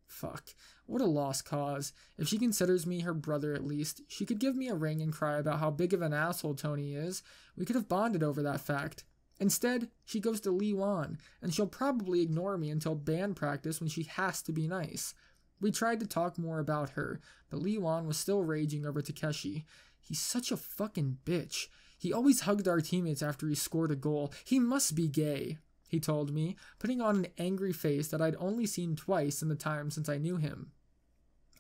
Fuck, what a lost cause. If she considers me her brother at least, she could give me a ring and cry about how big of an asshole Tony is. We could have bonded over that fact. Instead, she goes to Lewan, and she'll probably ignore me until band practice when she has to be nice. We tried to talk more about her, but Lewan was still raging over Takeshi. He's such a fucking bitch. He always hugged our teammates after he scored a goal. He must be gay, he told me, putting on an angry face that I'd only seen twice in the time since I knew him.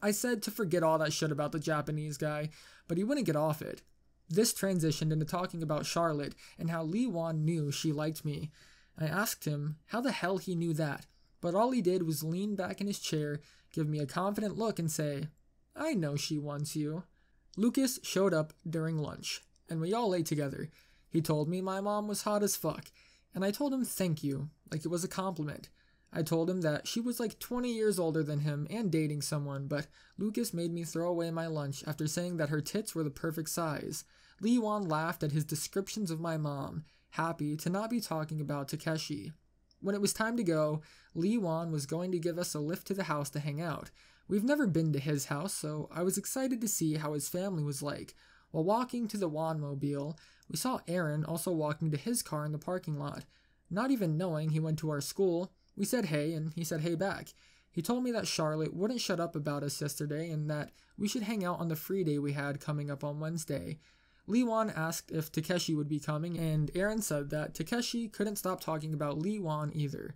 I said to forget all that shit about the Japanese guy, but he wouldn't get off it. This transitioned into talking about Charlotte and how Lewan knew she liked me. I asked him how the hell he knew that, but all he did was lean back in his chair, give me a confident look, and say, "I know she wants you." Lucas showed up during lunch, and we all ate together. He told me my mom was hot as fuck, and I told him thank you, like it was a compliment. I told him that she was like 20 years older than him and dating someone, but Lucas made me throw away my lunch after saying that her tits were the perfect size. Lewan laughed at his descriptions of my mom, happy to not be talking about Takeshi. When it was time to go, Lewan was going to give us a lift to the house to hang out. We've never been to his house, so I was excited to see how his family was like. While walking to the Wanmobile, we saw Aaron also walking to his car in the parking lot. Not even knowing he went to our school, we said hey, and he said hey back. He told me that Charlotte wouldn't shut up about us yesterday and that we should hang out on the free day we had coming up on Wednesday. Lewan asked if Takeshi would be coming, and Aaron said that Takeshi couldn't stop talking about Lewan either.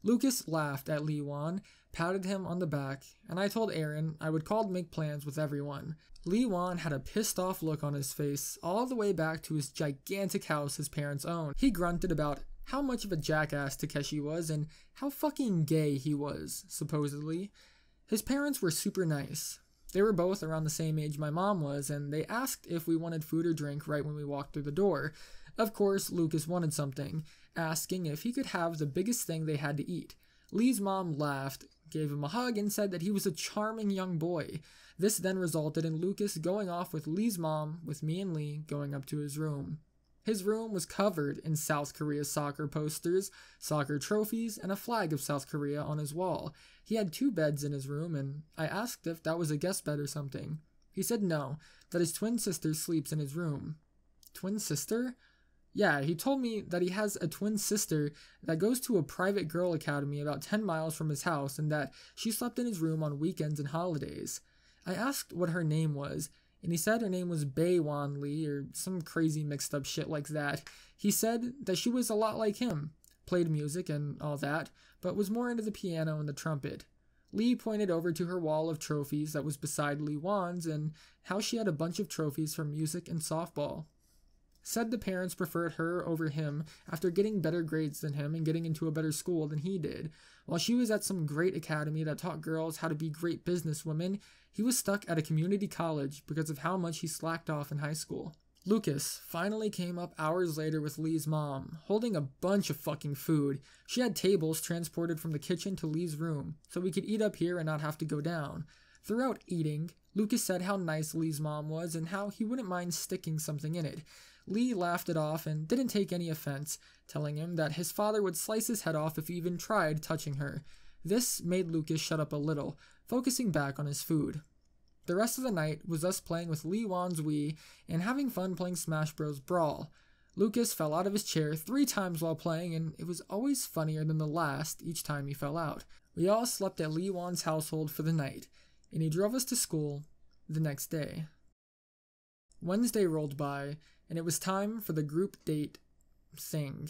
Lucas laughed at Lee Wan, patted him on the back, and I told Aaron I would call to make plans with everyone. Lee Wan had a pissed off look on his face all the way back to his gigantic house his parents owned. He grunted about how much of a jackass Takeshi was and how fucking gay he was, supposedly. His parents were super nice. They were both around the same age my mom was, and they asked if we wanted food or drink right when we walked through the door. Of course, Lucas wanted something, asking if he could have the biggest thing they had to eat. Lee's mom laughed, gave him a hug, and said that he was a charming young boy. This then resulted in Lucas going off with Lee's mom, with me and Lee going up to his room. His room was covered in South Korea's soccer posters, soccer trophies, and a flag of South Korea on his wall. He had 2 beds in his room, and I asked if that was a guest bed or something. He said no, that his twin sister sleeps in his room. Twin sister? Yeah, he told me that he has a twin sister that goes to a private girl academy about 10 miles from his house and that she slept in his room on weekends and holidays. I asked what her name was, and he said her name was Bae Wan Lee or some crazy mixed up shit like that. He said that she was a lot like him, played music and all that, but was more into the piano and the trumpet. Lee pointed over to her wall of trophies that was beside Lee Wan's and how she had a bunch of trophies for music and softball. Said the parents preferred her over him after getting better grades than him and getting into a better school than he did. While she was at some great academy that taught girls how to be great businesswomen, he was stuck at a community college because of how much he slacked off in high school. Lucas finally came up hours later with Lee's mom, holding a bunch of fucking food. She had tables transported from the kitchen to Lee's room, so we could eat up here and not have to go down. Throughout eating, Lucas said how nice Lee's mom was and how he wouldn't mind sticking something in it. Lee laughed it off and didn't take any offense, telling him that his father would slice his head off if he even tried touching her. This made Lucas shut up a little, focusing back on his food. The rest of the night was us playing with Lee Wan's Wii and having fun playing Smash Bros. Brawl. Lucas fell out of his chair 3 times while playing, and it was always funnier than the last each time he fell out. We all slept at Lee Wan's household for the night, and he drove us to school the next day. Wednesday rolled by, and it was time for the group date thing.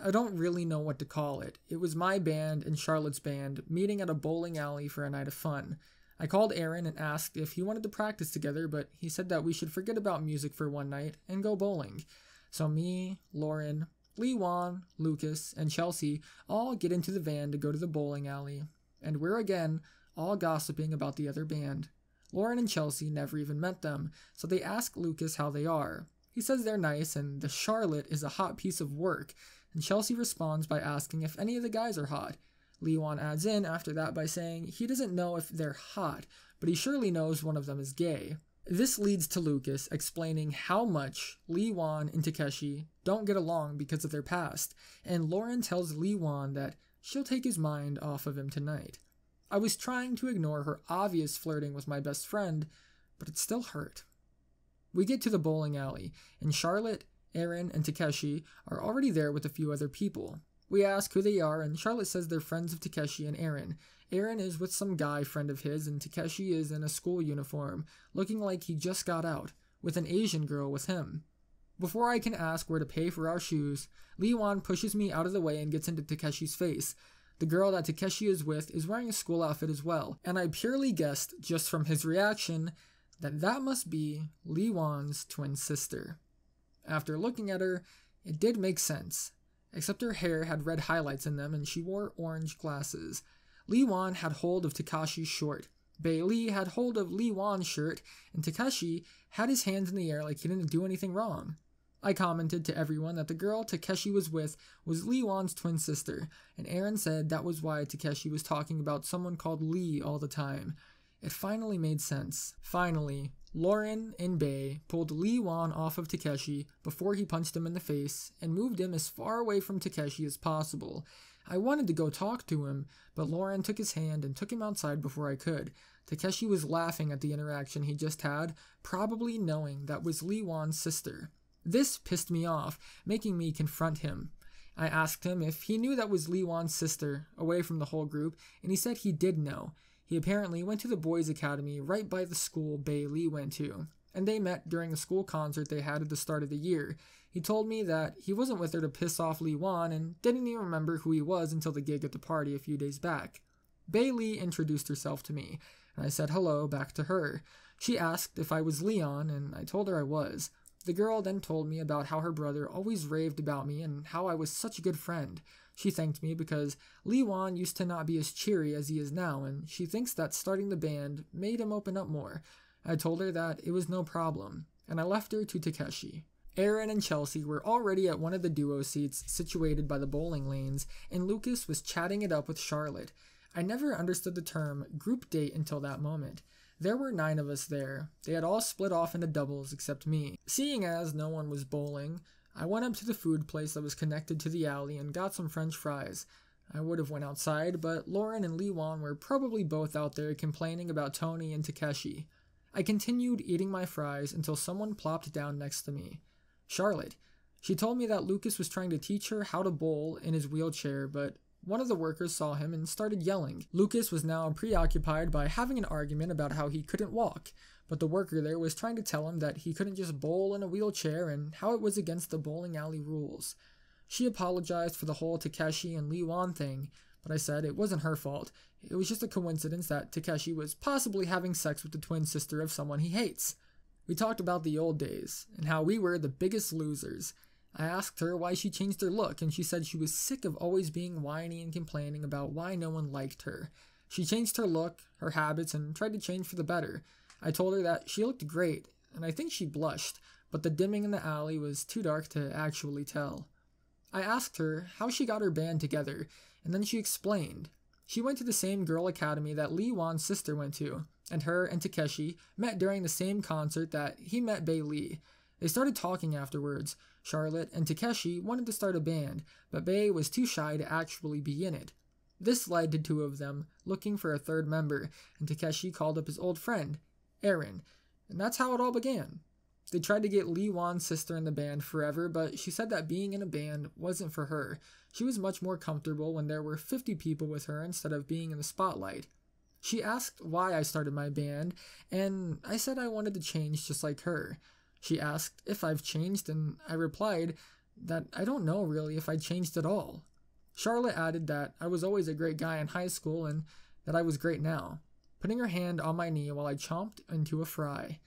I don't really know what to call it. It was my band and Charlotte's band meeting at a bowling alley for a night of fun. I called Aaron and asked if he wanted to practice together, but he said that we should forget about music for one night and go bowling. So me, Lauren, Lee Wan, Lucas, and Chelsea all get into the van to go to the bowling alley, and we're again all gossiping about the other band. Lauren and Chelsea never even met them, so they ask Lucas how they are. He says they're nice and the Charlotte is a hot piece of work, and Chelsea responds by asking if any of the guys are hot. Lee Wan adds in after that by saying he doesn't know if they're hot, but he surely knows one of them is gay. This leads to Lucas explaining how much Lee Wan and Takeshi don't get along because of their past, and Lauren tells Lee Wan that she'll take his mind off of him tonight. I was trying to ignore her obvious flirting with my best friend, but it still hurt. We get to the bowling alley, and Charlotte, Aaron, and Takeshi are already there with a few other people. We ask who they are, and Charlotte says they're friends of Takeshi and Aaron. Aaron is with some guy friend of his, and Takeshi is in a school uniform, looking like he just got out, with an Asian girl with him. Before I can ask where to pay for our shoes, Lee Wan pushes me out of the way and gets into Takeshi's face. The girl that Takeshi is with is wearing a school outfit as well, and I purely guessed, just from his reaction, that must be Lee Wan's twin sister. After looking at her, it did make sense, except her hair had red highlights in them and she wore orange glasses. Lee Wan had hold of Takeshi's short, Bae Lee had hold of Lee Wan's shirt, and Takeshi had his hands in the air like he didn't do anything wrong. I commented to everyone that the girl Takeshi was with was Lee Wan's twin sister, and Aaron said that was why Takeshi was talking about someone called Lee all the time. It finally made sense. Finally, Lauren and Bae pulled Lee Wan off of Takeshi before he punched him in the face and moved him as far away from Takeshi as possible. I wanted to go talk to him, but Lauren took his hand and took him outside before I could. Takeshi was laughing at the interaction he just had, probably knowing that was Lee Wan's sister. This pissed me off, making me confront him. I asked him if he knew that was Lee Wan's sister, away from the whole group, and he said he did know. He apparently went to the boys' academy right by the school Bae Lee went to. and they met during a school concert they had at the start of the year. He told me that he wasn't with her to piss off Lee Wan and didn't even remember who he was until the gig at the party a few days back. Bailey introduced herself to me, and I said hello back to her. She asked if I was Leon, and I told her I was. The girl then told me about how her brother always raved about me and how I was such a good friend. She thanked me because Lee Wan used to not be as cheery as he is now, and she thinks that starting the band made him open up more. I told her that it was no problem, and I left her to Takeshi. Aaron and Chelsea were already at one of the duo seats situated by the bowling lanes, and Lucas was chatting it up with Charlotte. I never understood the term group date until that moment. There were 9 of us there. They had all split off into doubles except me. Seeing as no one was bowling, I went up to the food place that was connected to the alley and got some french fries. I would have went outside, but Lauren and Lee Wan were probably both out there complaining about Tony and Takeshi. I continued eating my fries until someone plopped down next to me. Charlotte. She told me that Lucas was trying to teach her how to bowl in his wheelchair, but one of the workers saw him and started yelling. Lucas was now preoccupied by having an argument about how he couldn't walk, but the worker there was trying to tell him that he couldn't just bowl in a wheelchair and how it was against the bowling alley rules. She apologized for the whole Takeshi and Lee Wan thing, but I said it wasn't her fault. It was just a coincidence that Takeshi was possibly having sex with the twin sister of someone he hates. We talked about the old days, and how we were the biggest losers. I asked her why she changed her look, and she said she was sick of always being whiny and complaining about why no one liked her. She changed her look, her habits, and tried to change for the better. I told her that she looked great, and I think she blushed, but the dimming in the alley was too dark to actually tell. I asked her how she got her band together, and then she explained. She went to the same girl academy that Lee Wan's sister went to, and her and Takeshi met during the same concert that he met Bailey. They started talking afterwards. Charlotte and Takeshi wanted to start a band, but Bae was too shy to actually be in it. This led to 2 of them looking for a 3rd member, and Takeshi called up his old friend, Aaron, and that's how it all began. They tried to get Lee Wan's sister in the band forever, but she said that being in a band wasn't for her. She was much more comfortable when there were 50 people with her instead of being in the spotlight. She asked why I started my band, and I said I wanted to change just like her. She asked if I've changed, and I replied that I don't know really if I changed at all. Charlotte added that I was always a great guy in high school and that I was great now, putting her hand on my knee while I chomped into a fry.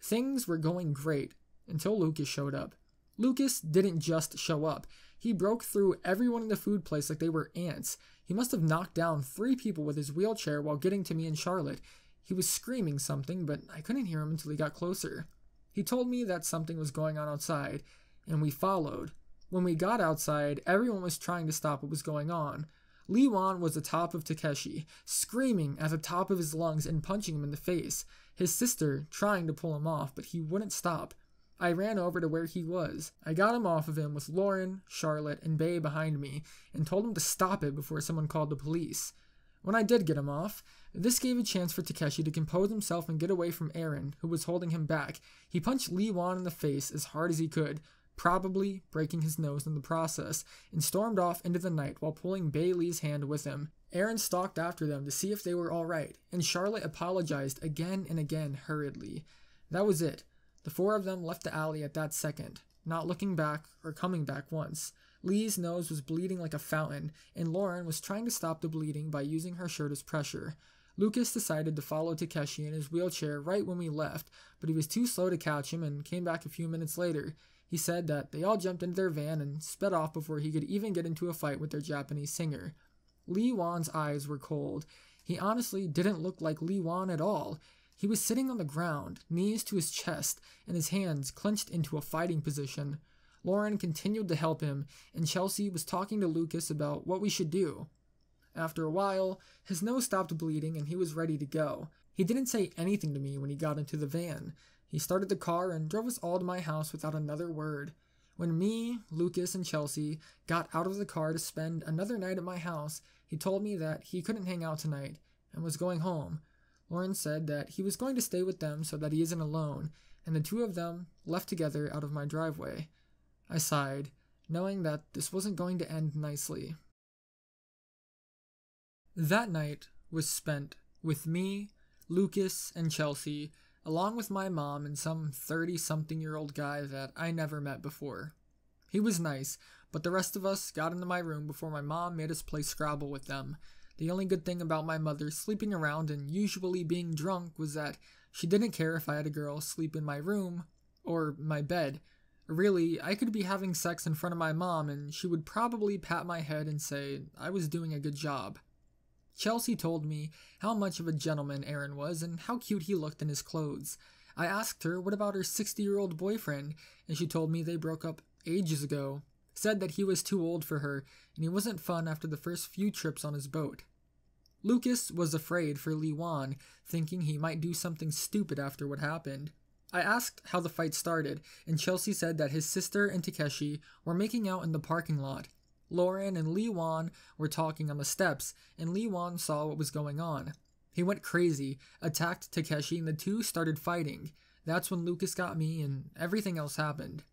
Things were going great until Lucas showed up. Lucas didn't just show up. He broke through everyone in the food place like they were ants. He must have knocked down 3 people with his wheelchair while getting to me and Charlotte. He was screaming something, but I couldn't hear him until he got closer. He told me that something was going on outside, and we followed. When we got outside, everyone was trying to stop what was going on. Lee Wan was atop of Takeshi, screaming at the top of his lungs and punching him in the face. His sister trying to pull him off, but he wouldn't stop. I ran over to where he was. I got him off of him with Lauren, Charlotte, and Bae behind me, and told him to stop it before someone called the police. When I did get him off, this gave a chance for Takeshi to compose himself and get away from Aaron, who was holding him back. He punched Lee Wan in the face as hard as he could, probably breaking his nose in the process, and stormed off into the night while pulling Bailey's hand with him. Aaron stalked after them to see if they were all right, and Charlotte apologized again and again hurriedly. That was it. The 4 of them left the alley at that second, not looking back or coming back once. Lee's nose was bleeding like a fountain, and Lauren was trying to stop the bleeding by using her shirt as pressure. Lucas decided to follow Takeshi in his wheelchair right when we left, but he was too slow to catch him and came back a few minutes later. He said that they all jumped into their van and sped off before he could even get into a fight with their Japanese singer. Lee Wan's eyes were cold. He honestly didn't look like Lee Wan at all. He was sitting on the ground, knees to his chest, and his hands clenched into a fighting position. Lauren continued to help him, and Chelsea was talking to Lucas about what we should do. After a while, his nose stopped bleeding and he was ready to go. He didn't say anything to me when he got into the van. He started the car and drove us all to my house without another word. When me, Lucas, and Chelsea got out of the car to spend another night at my house, he told me that he couldn't hang out tonight and was going home. Lauren said that he was going to stay with them so that he isn't alone, and the 2 of them left together out of my driveway. I sighed, knowing that this wasn't going to end nicely. That night was spent with me, Lucas, and Chelsea along with my mom and some 30-something-year-old guy that I never met before. He was nice, but the rest of us got into my room before my mom made us play Scrabble with them. The only good thing about my mother sleeping around and usually being drunk was that she didn't care if I had a girl sleep in my room or my bed. Really, I could be having sex in front of my mom and she would probably pat my head and say I was doing a good job. Chelsea told me how much of a gentleman Aaron was and how cute he looked in his clothes. I asked her what about her 60-year-old boyfriend, and she told me they broke up ages ago, said that he was too old for her and he wasn't fun after the first few trips on his boat. Lucas was afraid for Lee Wan, thinking he might do something stupid after what happened. I asked how the fight started, and Chelsea said that his sister and Takeshi were making out in the parking lot. Lauren and Lee Wan were talking on the steps, and Lee Wan saw what was going on. He went crazy, attacked Takeshi, and the two started fighting. That's when Lucas got me, and everything else happened.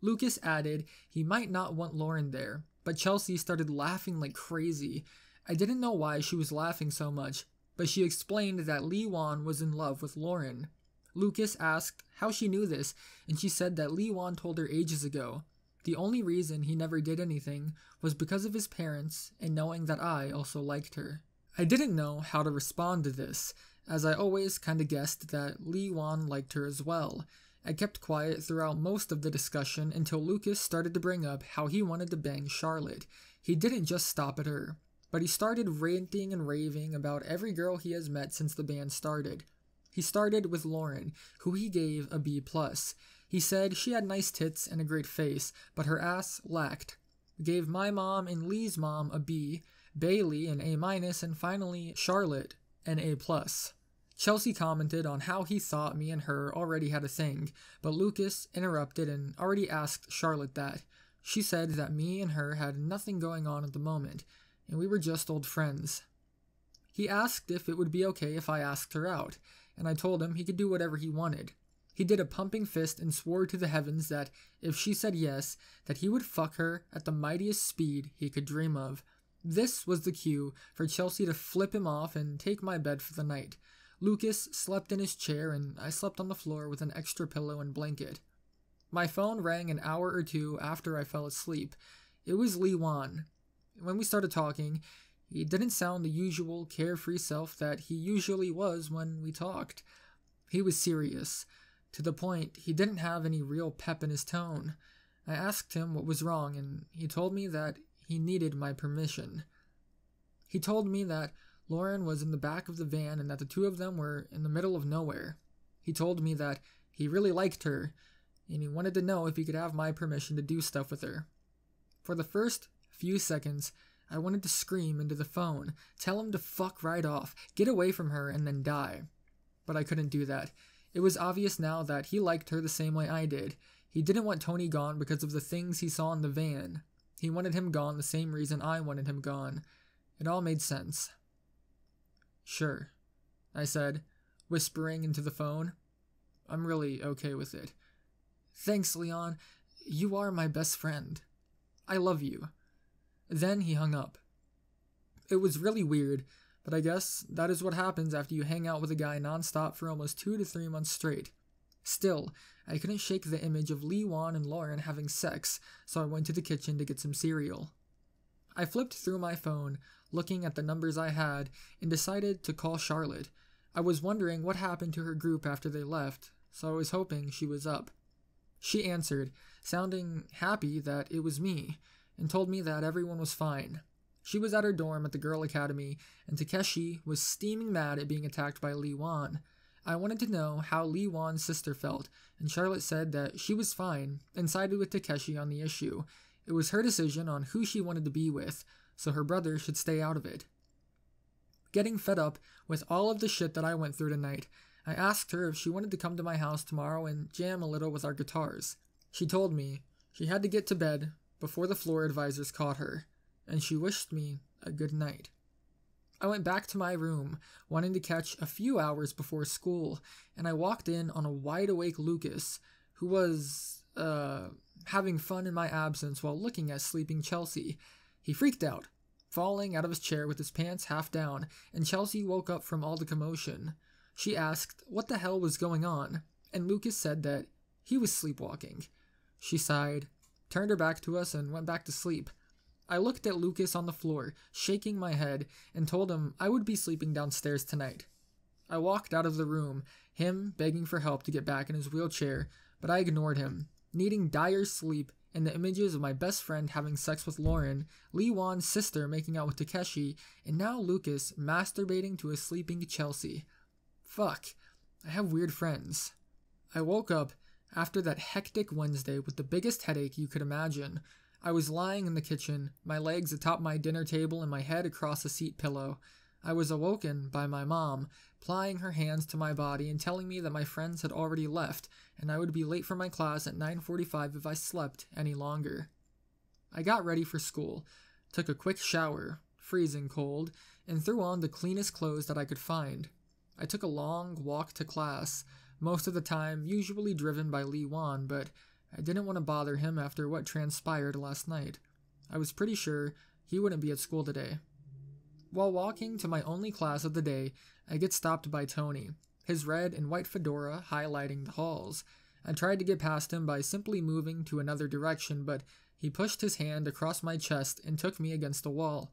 Lucas added he might not want Lauren there, but Chelsea started laughing like crazy. I didn't know why she was laughing so much, but she explained that Lee Wan was in love with Lauren. Lucas asked how she knew this, and she said that Lee Wan told her ages ago. The only reason he never did anything was because of his parents and knowing that I also liked her. I didn't know how to respond to this, as I always kinda guessed that Lee Wan liked her as well. I kept quiet throughout most of the discussion until Lucas started to bring up how he wanted to bang Charlotte. He didn't just stop at her, but he started ranting and raving about every girl he has met since the band started. He started with Lauren, who he gave a B+. He said she had nice tits and a great face, but her ass lacked. Gave my mom and Lee's mom a B, Bailey an A-, and finally Charlotte an A+. Chelsea commented on how he thought me and her already had a thing, but Lucas interrupted and already asked Charlotte that. She said that me and her had nothing going on at the moment, and we were just old friends. He asked if it would be okay if I asked her out, and I told him he could do whatever he wanted. He did a pumping fist and swore to the heavens that if she said yes, that he would fuck her at the mightiest speed he could dream of. This was the cue for Chelsea to flip him off and take my bed for the night. Lucas slept in his chair and I slept on the floor with an extra pillow and blanket. My phone rang an hour or two after I fell asleep. It was Lee Wan. When we started talking, he didn't sound the usual carefree self that he usually was when we talked. He was serious. To the point, he didn't have any real pep in his tone. I asked him what was wrong, and he told me that he needed my permission. He told me that Lauren was in the back of the van and that the two of them were in the middle of nowhere. He told me that he really liked her, and he wanted to know if he could have my permission to do stuff with her. For the first few seconds, I wanted to scream into the phone, tell him to fuck right off, get away from her, and then die. But I couldn't do that. It was obvious now that he liked her the same way I did. He didn't want Tony gone because of the things he saw in the van. He wanted him gone the same reason I wanted him gone. It all made sense. Sure, I said, whispering into the phone. I'm really okay with it. Thanks, Leon. You are my best friend. I love you. Then he hung up. It was really weird, but I guess that is what happens after you hang out with a guy nonstop for almost 2 to 3 months straight. Still, I couldn't shake the image of Lee Wan and Lauren having sex, so I went to the kitchen to get some cereal. I flipped through my phone, looking at the numbers I had, and decided to call Charlotte. I was wondering what happened to her group after they left, so I was hoping she was up. She answered, sounding happy that it was me, and told me that everyone was fine. She was at her dorm at the Girl Academy, and Takeshi was steaming mad at being attacked by Lee Wan. I wanted to know how Lee Wan's sister felt, and Charlotte said that she was fine, and sided with Takeshi on the issue. It was her decision on who she wanted to be with, so her brother should stay out of it. Getting fed up with all of the shit that I went through tonight, I asked her if she wanted to come to my house tomorrow and jam a little with our guitars. She told me she had to get to bed before the floor advisors caught her, and she wished me a good night. I went back to my room, wanting to catch a few hours before school, and I walked in on a wide-awake Lucas, who was, having fun in my absence while looking at sleeping Chelsea. He freaked out, falling out of his chair with his pants half down, and Chelsea woke up from all the commotion. She asked what the hell was going on, and Lucas said that he was sleepwalking. She sighed, turned her back to us, and went back to sleep. I looked at Lucas on the floor, shaking my head, and told him I would be sleeping downstairs tonight. I walked out of the room, him begging for help to get back in his wheelchair, but I ignored him, needing dire sleep and the images of my best friend having sex with Lauren, Lee Wan's sister making out with Takeshi, and now Lucas masturbating to a sleeping Chelsea. Fuck, I have weird friends. I woke up after that hectic Wednesday with the biggest headache you could imagine. I was lying in the kitchen, my legs atop my dinner table and my head across a seat pillow. I was awoken by my mom, plying her hands to my body and telling me that my friends had already left, and I would be late for my class at 9:45 if I slept any longer. I got ready for school, took a quick shower, freezing cold, and threw on the cleanest clothes that I could find. I took a long walk to class, most of the time usually driven by Lee Wan, but I didn't want to bother him after what transpired last night. I was pretty sure he wouldn't be at school today. While walking to my only class of the day, I get stopped by Tony, his red and white fedora highlighting the halls. I tried to get past him by simply moving to another direction, but he pushed his hand across my chest and took me against the wall.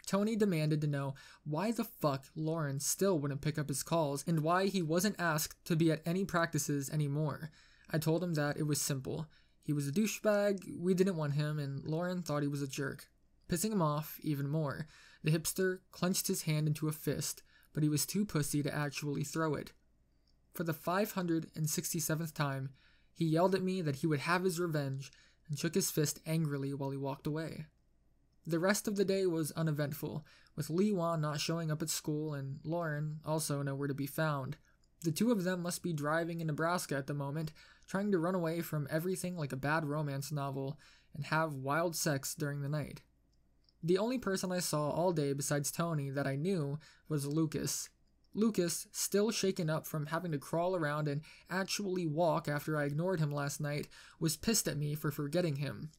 Tony demanded to know why the fuck Lauren still wouldn't pick up his calls and why he wasn't asked to be at any practices anymore. I told him that it was simple. He was a douchebag, we didn't want him, and Lauren thought he was a jerk. Pissing him off even more, the hipster clenched his hand into a fist, but he was too pussy to actually throw it. For the 567th time, he yelled at me that he would have his revenge and shook his fist angrily while he walked away. The rest of the day was uneventful, with Lee Wan not showing up at school and Lauren also nowhere to be found. The two of them must be driving in Nebraska at the moment, trying to run away from everything like a bad romance novel and have wild sex during the night. The only person I saw all day besides Tony that I knew was Lucas. Lucas, still shaken up from having to crawl around and actually walk after I ignored him last night, was pissed at me for forgetting him.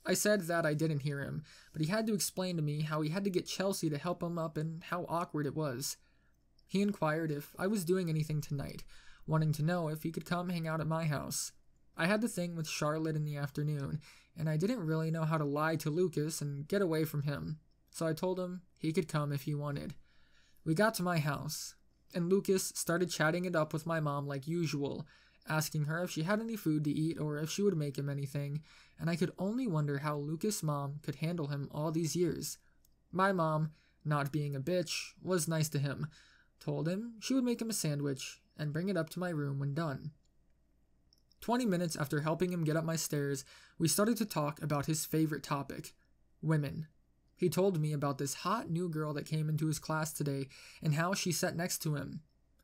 I said that I didn't hear him, but he had to explain to me how he had to get Chelsea to help him up and how awkward it was. He inquired if I was doing anything tonight, wanting to know if he could come hang out at my house. I had the thing with Charlotte in the afternoon, and I didn't really know how to lie to Lucas and get away from him, so I told him he could come if he wanted. We got to my house, and Lucas started chatting it up with my mom like usual, asking her if she had any food to eat or if she would make him anything, and I could only wonder how Lucas' mom could handle him all these years. My mom, not being a bitch, was nice to him, told him she would make him a sandwich and bring it up to my room when done. 20 minutes after helping him get up my stairs, we started to talk about his favorite topic, women. He told me about this hot new girl that came into his class today and how she sat next to him.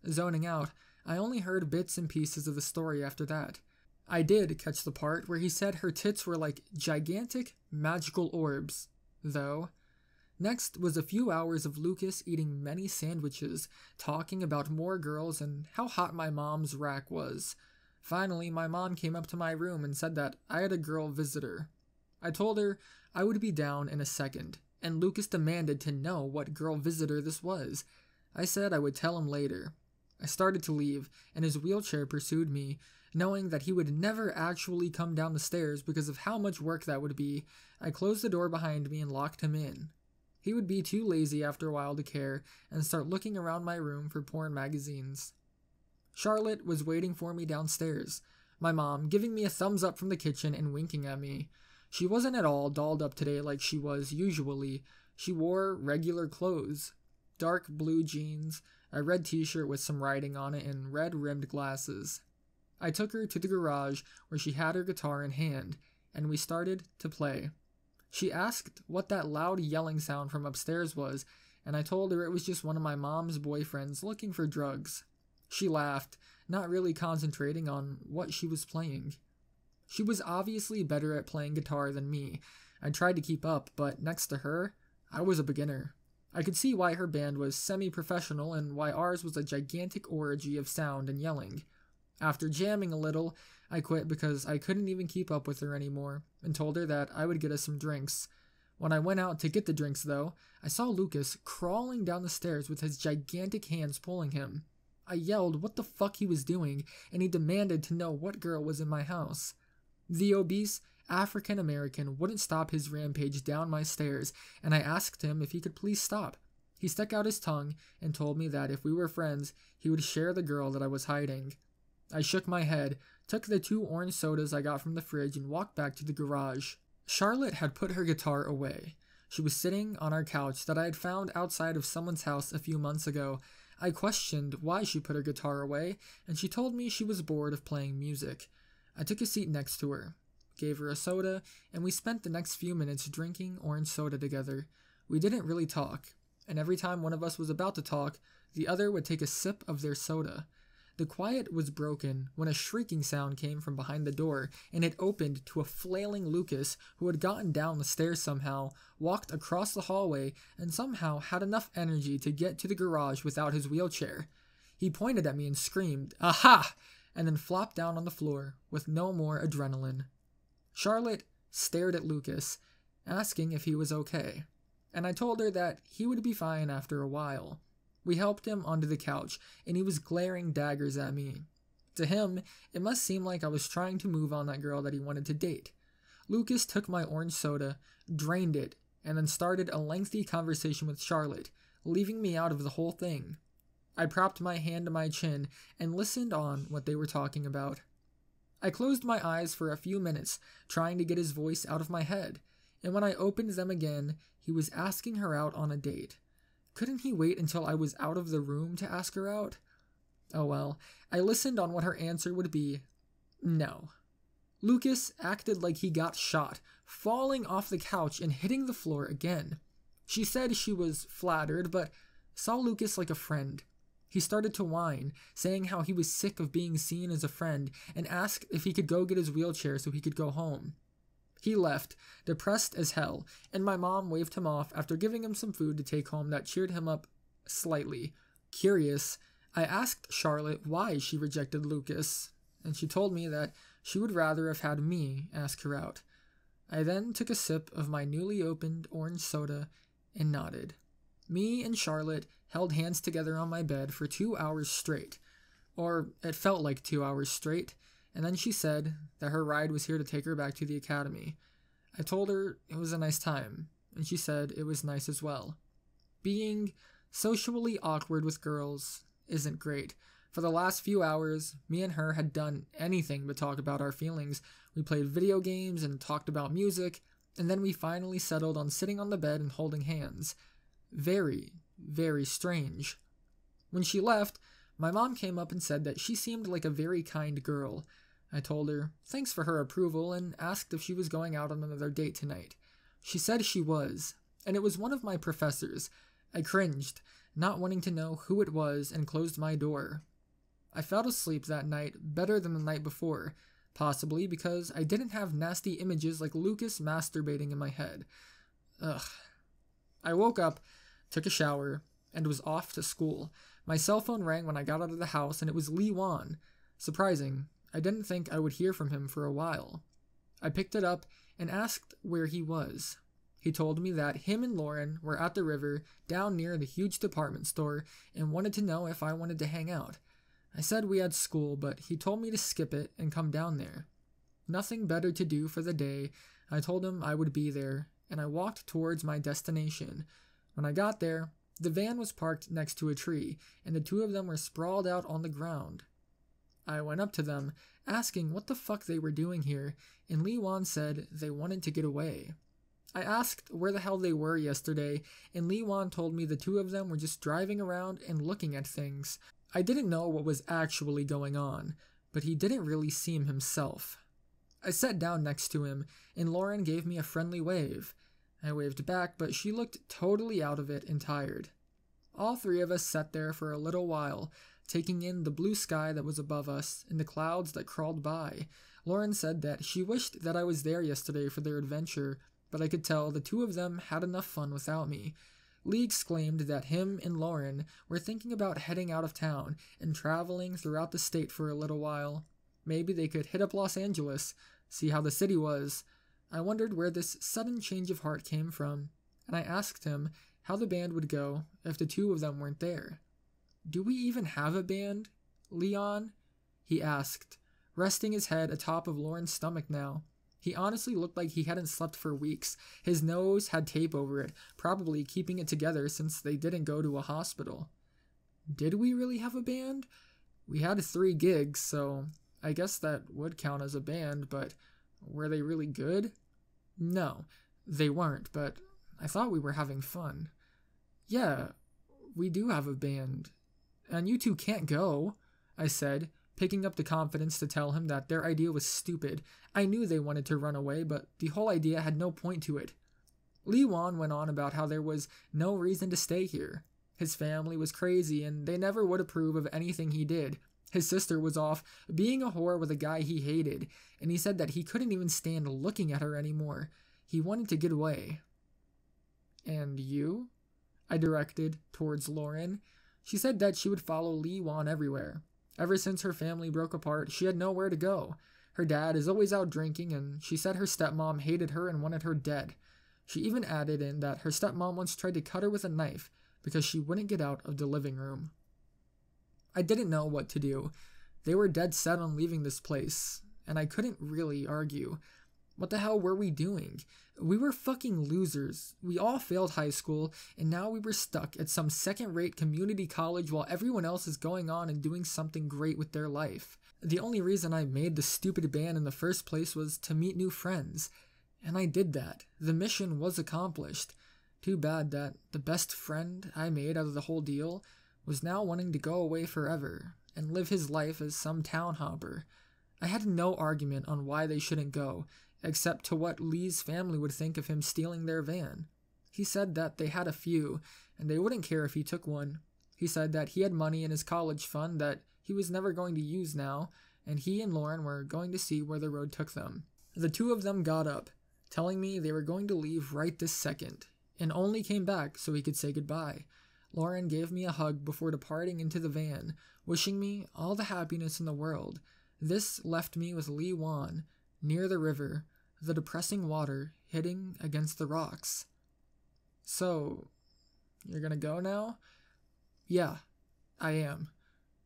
Zoning out, I only heard bits and pieces of the story after that. I did catch the part where he said her tits were like gigantic, magical orbs, though. Next was a few hours of Lucas eating many sandwiches, talking about more girls and how hot my mom's rack was. Finally, my mom came up to my room and said that I had a girl visitor. I told her I would be down in a second, and Lucas demanded to know what girl visitor this was. I said I would tell him later. I started to leave, and his wheelchair pursued me. Knowing that he would never actually come down the stairs because of how much work that would be, I closed the door behind me and locked him in. He would be too lazy after a while to care and start looking around my room for porn magazines. Charlotte was waiting for me downstairs, my mom giving me a thumbs up from the kitchen and winking at me. She wasn't at all dolled up today like she was usually. She wore regular clothes, dark blue jeans, a red t-shirt with some writing on it, and red-rimmed glasses. I took her to the garage where she had her guitar in hand, and we started to play. She asked what that loud yelling sound from upstairs was, and I told her it was just one of my mom's boyfriends looking for drugs. She laughed, not really concentrating on what she was playing. She was obviously better at playing guitar than me. I tried to keep up, but next to her, I was a beginner. I could see why her band was semi-professional and why ours was a gigantic orgy of sound and yelling. After jamming a little, I quit because I couldn't even keep up with her anymore, and told her that I would get us some drinks. When I went out to get the drinks, though, I saw Lucas crawling down the stairs with his gigantic hands pulling him. I yelled what the fuck he was doing, and he demanded to know what girl was in my house. The obese African American wouldn't stop his rampage down my stairs, and I asked him if he could please stop. He stuck out his tongue and told me that if we were friends, he would share the girl that I was hiding. I shook my head, took the 2 orange sodas I got from the fridge, and walked back to the garage. Charlotte had put her guitar away. She was sitting on our couch that I had found outside of someone's house a few months ago. I questioned why she put her guitar away, and she told me she was bored of playing music. I took a seat next to her, gave her a soda, and we spent the next few minutes drinking orange soda together. We didn't really talk, and every time one of us was about to talk, the other would take a sip of their soda. The quiet was broken when a shrieking sound came from behind the door, and it opened to a flailing Lucas who had gotten down the stairs somehow, walked across the hallway, and somehow had enough energy to get to the garage without his wheelchair. He pointed at me and screamed, "Aha!" and then flopped down on the floor with no more adrenaline. Charlotte stared at Lucas, asking if he was okay, and I told her that he would be fine after a while. We helped him onto the couch, and he was glaring daggers at me. To him, it must seem like I was trying to move on that girl that he wanted to date. Lucas took my orange soda, drained it, and then started a lengthy conversation with Charlotte, leaving me out of the whole thing. I propped my hand to my chin and listened on what they were talking about. I closed my eyes for a few minutes, trying to get his voice out of my head, and when I opened them again, he was asking her out on a date. Couldn't he wait until I was out of the room to ask her out? Oh well, I listened on what her answer would be. No. Lucas acted like he got shot, falling off the couch and hitting the floor again. She said she was flattered, but saw Lucas like a friend. He started to whine, saying how he was sick of being seen as a friend, and asked if he could go get his wheelchair so he could go home. He left, depressed as hell, and my mom waved him off after giving him some food to take home that cheered him up slightly. Curious, I asked Charlotte why she rejected Lucas, and she told me that she would rather have had me ask her out. I then took a sip of my newly opened orange soda and nodded. Me and Charlotte held hands together on my bed for 2 hours straight, or it felt like 2 hours straight. And then she said that her ride was here to take her back to the academy. I told her it was a nice time, and she said it was nice as well. Being socially awkward with girls isn't great. For the last few hours, me and her had done anything but talk about our feelings. We played video games and talked about music, and then we finally settled on sitting on the bed and holding hands. Very, very strange. When she left, my mom came up and said that she seemed like a very kind girl. I told her thanks for her approval and asked if she was going out on another date tonight. She said she was, and it was one of my professors. I cringed, not wanting to know who it was, and closed my door. I fell asleep that night better than the night before, possibly because I didn't have nasty images like Lucas masturbating in my head. Ugh. I woke up, took a shower, and was off to school. My cell phone rang when I got out of the house, and it was Lee Wan. Surprising. I didn't think I would hear from him for a while. I picked it up and asked where he was. He told me that him and Lauren were at the river down near the huge department store and wanted to know if I wanted to hang out. I said we had school, but he told me to skip it and come down there. Nothing better to do for the day, I told him I would be there, and I walked towards my destination. When I got there, the van was parked next to a tree, and the 2 of them were sprawled out on the ground. I went up to them, asking what the fuck they were doing here, and Lee Wan said they wanted to get away. I asked where the hell they were yesterday, and Lee Wan told me the 2 of them were just driving around and looking at things. I didn't know what was actually going on, but he didn't really seem himself. I sat down next to him, and Lauren gave me a friendly wave. I waved back, but she looked totally out of it and tired. All 3 of us sat there for a little while, taking in the blue sky that was above us and the clouds that crawled by. Lauren said that she wished that I was there yesterday for their adventure, but I could tell the 2 of them had enough fun without me. Lee exclaimed that him and Lauren were thinking about heading out of town and traveling throughout the state for a little while. Maybe they could hit up Los Angeles, see how the city was. I wondered where this sudden change of heart came from, and I asked him how the band would go if the 2 of them weren't there. "Do we even have a band, Leon?" he asked, resting his head atop of Lauren's stomach now. He honestly looked like he hadn't slept for weeks. His nose had tape over it, probably keeping it together since they didn't go to a hospital. Did we really have a band? We had 3 gigs, so I guess that would count as a band, but were they really good? No, they weren't, but I thought we were having fun. Yeah, we do have a band. And you two can't go, I said, picking up the confidence to tell him that their idea was stupid. I knew they wanted to run away, but the whole idea had no point to it. Lee Wan went on about how there was no reason to stay here. His family was crazy, and they never would approve of anything he did. His sister was off being a whore with a guy he hated, and he said that he couldn't even stand looking at her anymore. He wanted to get away. And you? I directed towards Lauren. She said that she would follow Lee Wan everywhere. Ever since her family broke apart, she had nowhere to go. Her dad is always out drinking, and she said her stepmom hated her and wanted her dead. She even added in that her stepmom once tried to cut her with a knife because she wouldn't get out of the living room. I didn't know what to do. They were dead set on leaving this place, and I couldn't really argue. What the hell were we doing? We were fucking losers. We all failed high school, and now we were stuck at some second-rate community college while everyone else is going on and doing something great with their life. The only reason I made the stupid band in the first place was to meet new friends. And I did that. The mission was accomplished. Too bad that the best friend I made out of the whole deal was now wanting to go away forever and live his life as some town hopper. I had no argument on why they shouldn't go, except to what Lee's family would think of him stealing their van. He said that they had a few, and they wouldn't care if he took one. He said that he had money in his college fund that he was never going to use now, and he and Lauren were going to see where the road took them. The two of them got up, telling me they were going to leave right this second, and only came back so he could say goodbye. Lauren gave me a hug before departing into the van, wishing me all the happiness in the world. This left me with Lee Wan, near the river, the depressing water hitting against the rocks. "So, you're gonna go now?" "Yeah, I am,"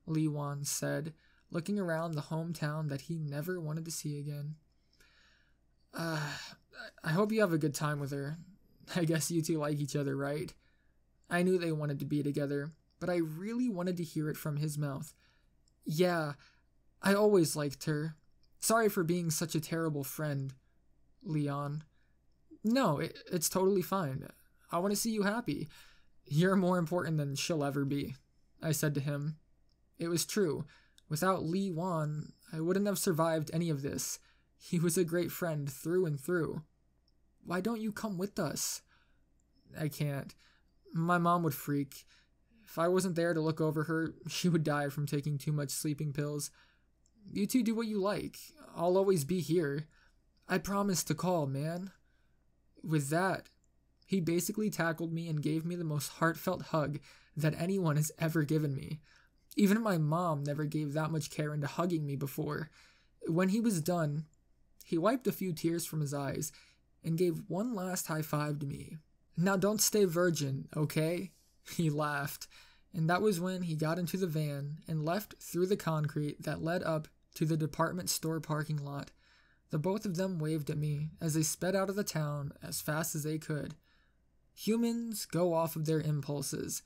Lee Wan said, looking around the hometown that he never wanted to see again. I hope you have a good time with her. I guess you two like each other, right?" I knew they wanted to be together, but I really wanted to hear it from his mouth. "Yeah, I always liked her. Sorry for being such a terrible friend, Leon." "No, it's totally fine. I want to see you happy. You're more important than she'll ever be," I said to him. It was true. Without Lee Wan, I wouldn't have survived any of this. He was a great friend through and through. "Why don't you come with us?" "I can't. My mom would freak. If I wasn't there to look over her, she would die from taking too much sleeping pills. You two do what you like. I'll always be here. I promise to call, man." With that, he basically tackled me and gave me the most heartfelt hug that anyone has ever given me. Even my mom never gave that much care into hugging me before. When he was done, he wiped a few tears from his eyes and gave one last high five to me. "Now don't stay virgin, okay?" He laughed, and that was when he got into the van and left through the concrete that led up to the department store parking lot. The both of them waved at me as they sped out of the town as fast as they could. Humans go off of their impulses.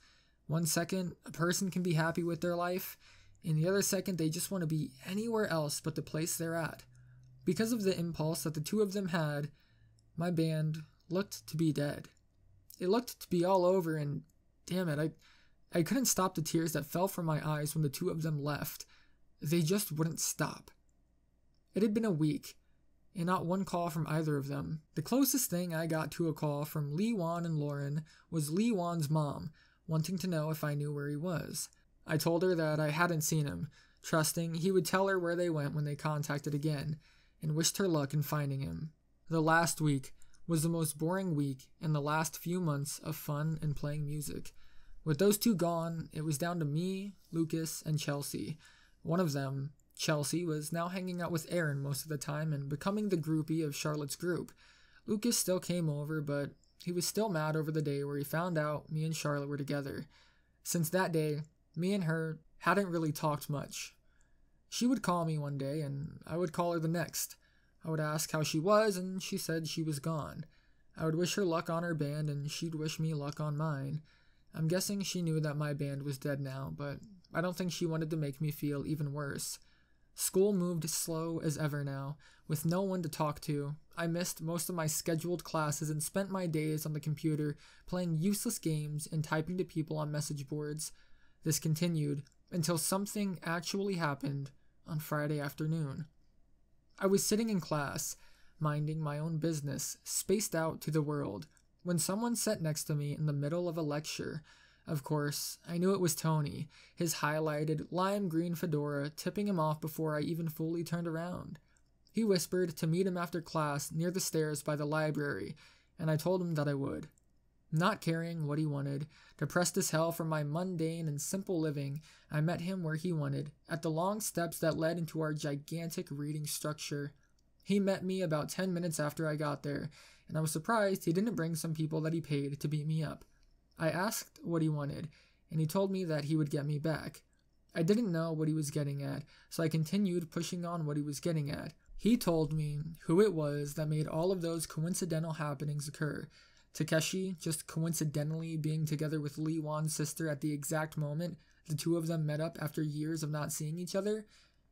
One second, a person can be happy with their life, and the other second they just want to be anywhere else but the place they're at. Because of the impulse that the two of them had, my band looked to be dead. It looked to be all over, and damn it, I couldn't stop the tears that fell from my eyes when the two of them left. They just wouldn't stop. It had been a week, and not one call from either of them. The closest thing I got to a call from Lee Wan and Lauren was Lee Wan's mom, wanting to know if I knew where he was. I told her that I hadn't seen him, trusting he would tell her where they went when they contacted again, and wished her luck in finding him. The last week was the most boring week in the last few months of fun and playing music. With those two gone, it was down to me, Lucas, and Chelsea. One of them, Chelsea, was now hanging out with Aaron most of the time and becoming the groupie of Charlotte's group. Lucas still came over, but he was still mad over the day where he found out me and Charlotte were together. Since that day, Me and her hadn't really talked much. She would call me one day, and I would call her the next. I would ask how she was, and she said she was gone. I would wish her luck on her band, and she'd wish me luck on mine. I'm guessing she knew that my band was dead now, but I don't think she wanted to make me feel even worse. School moved slow as ever now, with no one to talk to. I missed most of my scheduled classes and spent my days on the computer playing useless games and typing to people on message boards. This continued until something actually happened on Friday afternoon. I was sitting in class, minding my own business, spaced out to the world, when someone sat next to me in the middle of a lecture. Of course, I knew it was Tony, his highlighted lime green fedora tipping him off before I even fully turned around. He whispered to meet him after class near the stairs by the library, and I told him that I would. Not caring what he wanted, depressed as hell from my mundane and simple living, I met him where he wanted, at the long steps that led into our gigantic reading structure. He met me about 10 minutes after I got there, and I was surprised he didn't bring some people that he paid to beat me up. I asked what he wanted, and he told me that he would get me back. I didn't know what he was getting at, so I continued pushing on what he was getting at. He told me who it was that made all of those coincidental happenings occur. Takeshi just coincidentally being together with Lee Wan's sister at the exact moment the two of them met up after years of not seeing each other.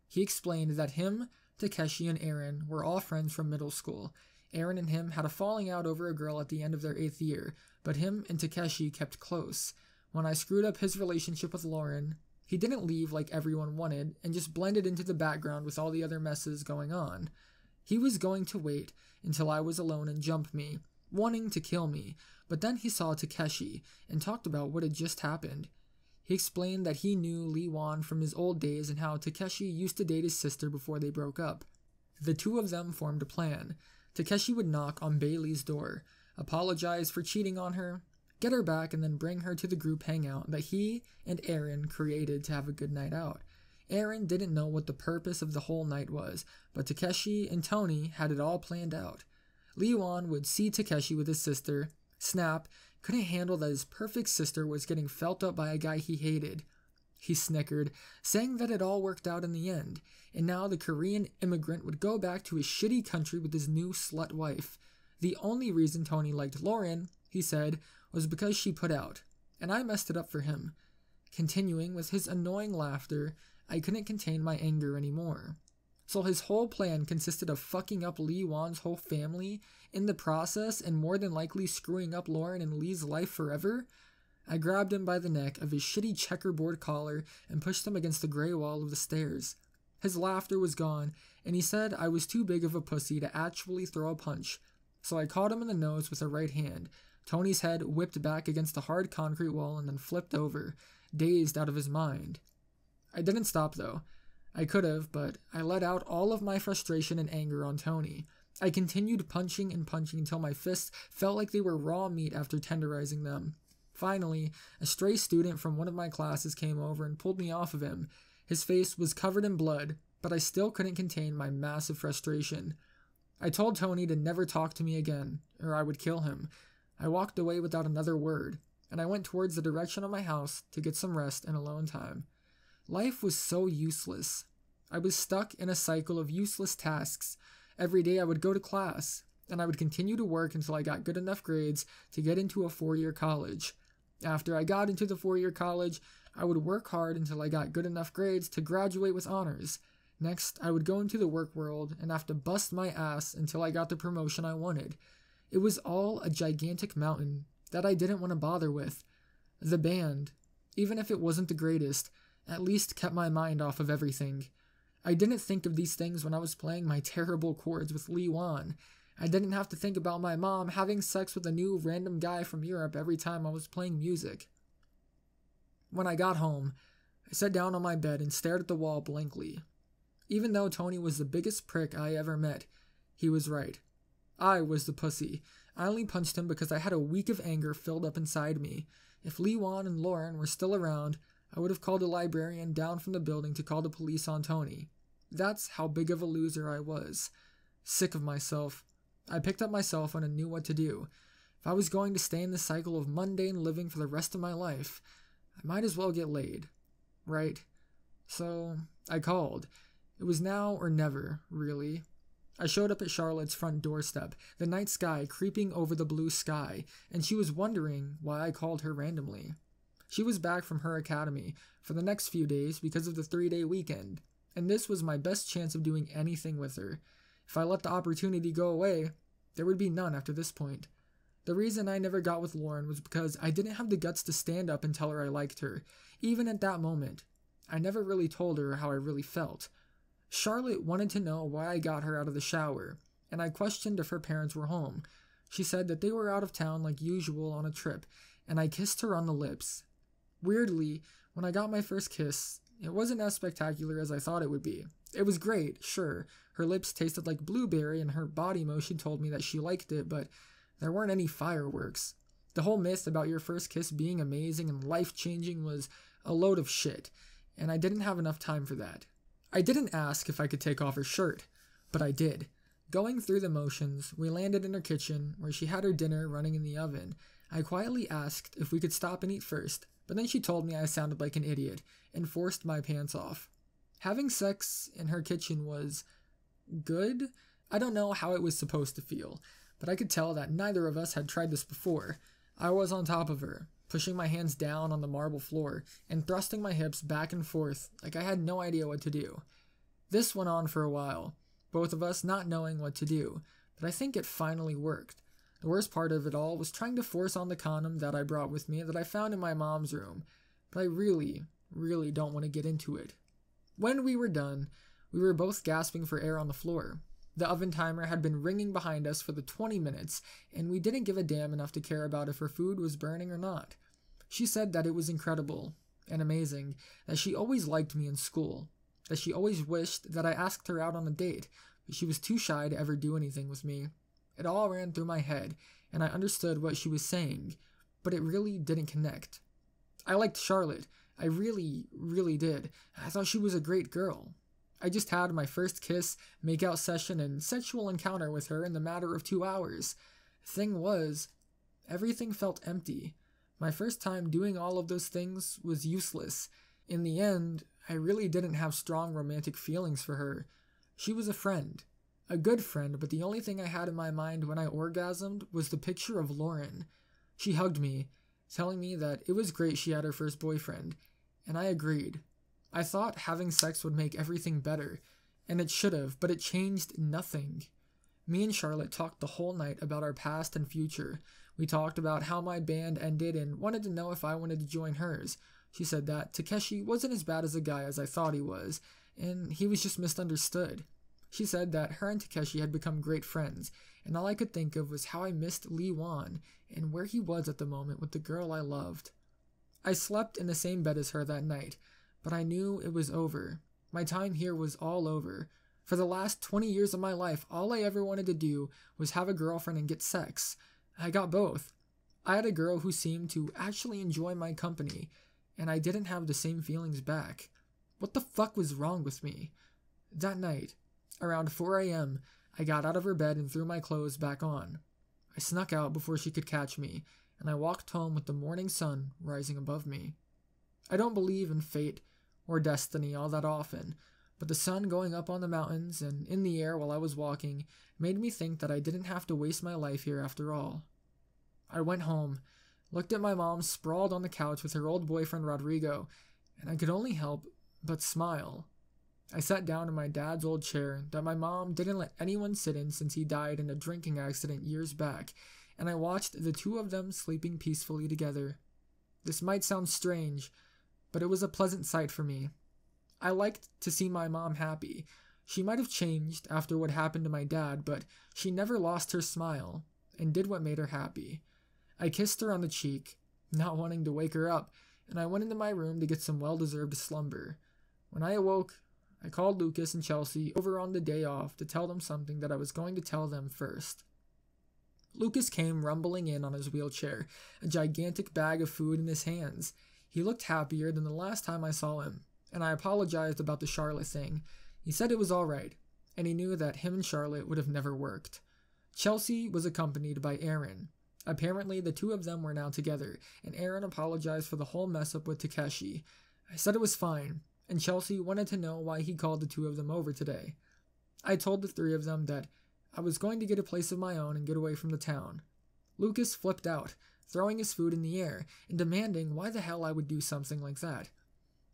He explained that him, Takeshi, and Aaron were all friends from middle school. Aaron and him had a falling out over a girl at the end of their 8th year, but him and Takeshi kept close. When I screwed up his relationship with Lauren, he didn't leave like everyone wanted and just blended into the background with all the other messes going on. He was going to wait until I was alone and jump me, wanting to kill me, but then he saw Takeshi and talked about what had just happened. He explained that he knew Lee Wan from his old days and how Takeshi used to date his sister before they broke up. The two of them formed a plan. Takeshi would knock on Bailey's door, apologize for cheating on her, get her back, and then bring her to the group hangout that he and Aaron created to have a good night out. Aaron didn't know what the purpose of the whole night was, but Takeshi and Tony had it all planned out. Lee Wan would see Takeshi with his sister, snap, couldn't handle that his perfect sister was getting felt up by a guy he hated. He snickered, saying that it all worked out in the end, and now the Korean immigrant would go back to his shitty country with his new slut wife. The only reason Tony liked Lauren, he said, was because she put out, and I messed it up for him. Continuing with his annoying laughter, I couldn't contain my anger anymore. So his whole plan consisted of fucking up Lee Wan's whole family in the process and more than likely screwing up Lauren and Lee's life forever? I grabbed him by the neck of his shitty checkerboard collar and pushed him against the gray wall of the stairs. His laughter was gone, and he said I was too big of a pussy to actually throw a punch, so I caught him in the nose with a right hand. Tony's head whipped back against the hard concrete wall and then flipped over, dazed out of his mind. I didn't stop though. I could have, but I let out all of my frustration and anger on Tony. I continued punching and punching until my fists felt like they were raw meat after tenderizing them. Finally, a stray student from one of my classes came over and pulled me off of him. His face was covered in blood, but I still couldn't contain my massive frustration. I told Tony to never talk to me again, or I would kill him. I walked away without another word, and I went towards the direction of my house to get some rest and alone time. Life was so useless. I was stuck in a cycle of useless tasks. Every day I would go to class, and I would continue to work until I got good enough grades to get into a 4-year college. After I got into the 4-year college, I would work hard until I got good enough grades to graduate with honors. Next, I would go into the work world and have to bust my ass until I got the promotion I wanted. It was all a gigantic mountain that I didn't want to bother with. The band, even if it wasn't the greatest, at least kept my mind off of everything. I didn't think of these things when I was playing my terrible chords with Lee Wan. I didn't have to think about my mom having sex with a new random guy from Europe every time I was playing music. When I got home, I sat down on my bed and stared at the wall blankly. Even though Tony was the biggest prick I ever met, he was right. I was the pussy. I only punched him because I had a week of anger filled up inside me. If Lee Wan and Lauren were still around, I would have called a librarian down from the building to call the police on Tony. That's how big of a loser I was. Sick of myself. I picked up my cell phone and knew what to do. If I was going to stay in this cycle of mundane living for the rest of my life, I might as well get laid. right? So I called. It was now or never, really. I showed up at Charlotte's front doorstep, the night sky creeping over the blue sky, and she was wondering why I called her randomly. She was back from her academy for the next few days because of the 3-day weekend, and this was my best chance of doing anything with her. If I let the opportunity go away, there would be none after this point. The reason I never got with Lauren was because I didn't have the guts to stand up and tell her I liked her. Even at that moment, I never really told her how I really felt. Charlotte wanted to know why I got her out of the shower, and I questioned if her parents were home. She said that they were out of town like usual on a trip, and I kissed her on the lips. Weirdly, when I got my first kiss, it wasn't as spectacular as I thought it would be. It was great, sure. Her lips tasted like blueberry and her body motion told me that she liked it, but there weren't any fireworks. The whole myth about your first kiss being amazing and life-changing was a load of shit, and I didn't have enough time for that. I didn't ask if I could take off her shirt, but I did. Going through the motions, we landed in her kitchen, where she had her dinner running in the oven. I quietly asked if we could stop and eat first, but then she told me I sounded like an idiot, and forced my pants off. Having sex in her kitchen was good? I don't know how it was supposed to feel, but I could tell that neither of us had tried this before. I was on top of her, pushing my hands down on the marble floor, and thrusting my hips back and forth like I had no idea what to do. This went on for a while, both of us not knowing what to do, but I think it finally worked. The worst part of it all was trying to force on the condom that I brought with me that I found in my mom's room, but I really don't want to get into it. When we were done, we were both gasping for air on the floor. The oven timer had been ringing behind us for the 20 minutes, and we didn't give a damn enough to care about if her food was burning or not. She said that it was incredible and amazing, that she always liked me in school, that she always wished that I asked her out on a date, but she was too shy to ever do anything with me. It all ran through my head, and I understood what she was saying, but it really didn't connect. I liked Charlotte. I really did. I thought she was a great girl. I just had my first kiss, make-out session, and sexual encounter with her in the matter of 2 hours. Thing was, everything felt empty. My first time doing all of those things was useless. In the end, I really didn't have strong romantic feelings for her. She was a friend. A good friend, but the only thing I had in my mind when I orgasmed was the picture of Lauren. She hugged me, telling me that it was great she had her first boyfriend, and I agreed. I thought having sex would make everything better, and it should have, but it changed nothing. Me and Charlotte talked the whole night about our past and future. We talked about how my band ended and wanted to know if I wanted to join hers. She said that Takeshi wasn't as bad as a guy as I thought he was, and he was just misunderstood. She said that her and Takeshi had become great friends, and all I could think of was how I missed Lee Wan and where he was at the moment with the girl I loved. I slept in the same bed as her that night, but I knew it was over. My time here was all over. For the last 20 years of my life, all I ever wanted to do was have a girlfriend and get sex. I got both. I had a girl who seemed to actually enjoy my company, and I didn't have the same feelings back. What the fuck was wrong with me? That night, around 4 a.m., I got out of her bed and threw my clothes back on. I snuck out before she could catch me, and I walked home with the morning sun rising above me. I don't believe in fate or destiny all that often, but the sun going up on the mountains and in the air while I was walking made me think that I didn't have to waste my life here after all. I went home, looked at my mom sprawled on the couch with her old boyfriend Rodrigo, and I could only help but smile. I sat down in my dad's old chair that my mom didn't let anyone sit in since he died in a drinking accident years back, and I watched the two of them sleeping peacefully together. This might sound strange, but it was a pleasant sight for me. I liked to see my mom happy. She might have changed after what happened to my dad, but she never lost her smile and did what made her happy. I kissed her on the cheek, not wanting to wake her up, and I went into my room to get some well-deserved slumber. When I awoke, I called Lucas and Chelsea over on the day off to tell them something that I was going to tell them first. Lucas came rumbling in on his wheelchair, a gigantic bag of food in his hands. He looked happier than the last time I saw him, and I apologized about the Charlotte thing. He said it was all right, and he knew that him and Charlotte would have never worked. Chelsea was accompanied by Aaron. Apparently, the two of them were now together, and Aaron apologized for the whole mess-up with Takeshi. I said it was fine, and Chelsea wanted to know why he called the two of them over today. I told the three of them that I was going to get a place of my own and get away from the town. Lucas flipped out, throwing his food in the air and demanding why the hell I would do something like that.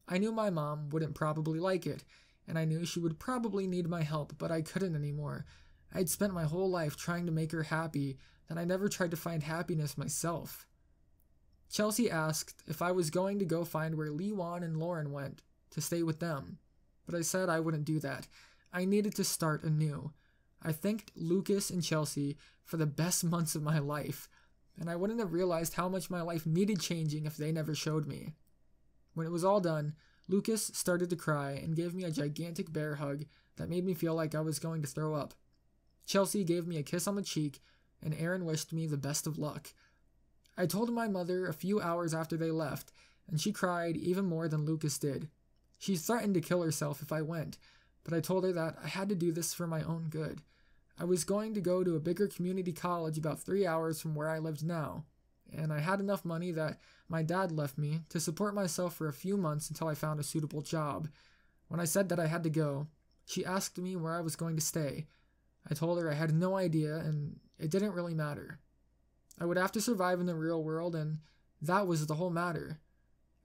I knew my mom wouldn't probably like it, and I knew she would probably need my help, but I couldn't anymore. I had spent my whole life trying to make her happy, and I never tried to find happiness myself. Chelsea asked if I was going to go find where Lewan and Lauren went, to stay with them, but I said I wouldn't do that. I needed to start anew. I thanked Lucas and Chelsea for the best months of my life, and I wouldn't have realized how much my life needed changing if they never showed me. When it was all done, Lucas started to cry and gave me a gigantic bear hug that made me feel like I was going to throw up. Chelsea gave me a kiss on the cheek, and Aaron wished me the best of luck. I told my mother a few hours after they left, and she cried even more than Lucas did. She threatened to kill herself if I went, but I told her that I had to do this for my own good. I was going to go to a bigger community college about 3 hours from where I lived now, and I had enough money that my dad left me to support myself for a few months until I found a suitable job. When I said that I had to go, she asked me where I was going to stay. I told her I had no idea, and it didn't really matter. I would have to survive in the real world, and that was the whole matter.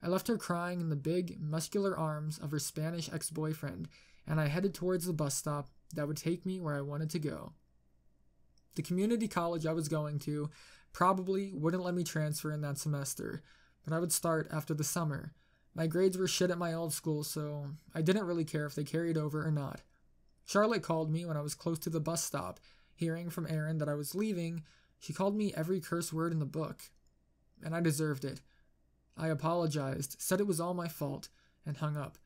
I left her crying in the big, muscular arms of her Spanish ex-boyfriend, and I headed towards the bus stop that would take me where I wanted to go. The community college I was going to probably wouldn't let me transfer in that semester, but I would start after the summer. My grades were shit at my old school, so I didn't really care if they carried over or not. Charlotte called me when I was close to the bus stop. Hearing from Aaron that I was leaving, she called me every curse word in the book, and I deserved it. I apologized, said it was all my fault, and hung up.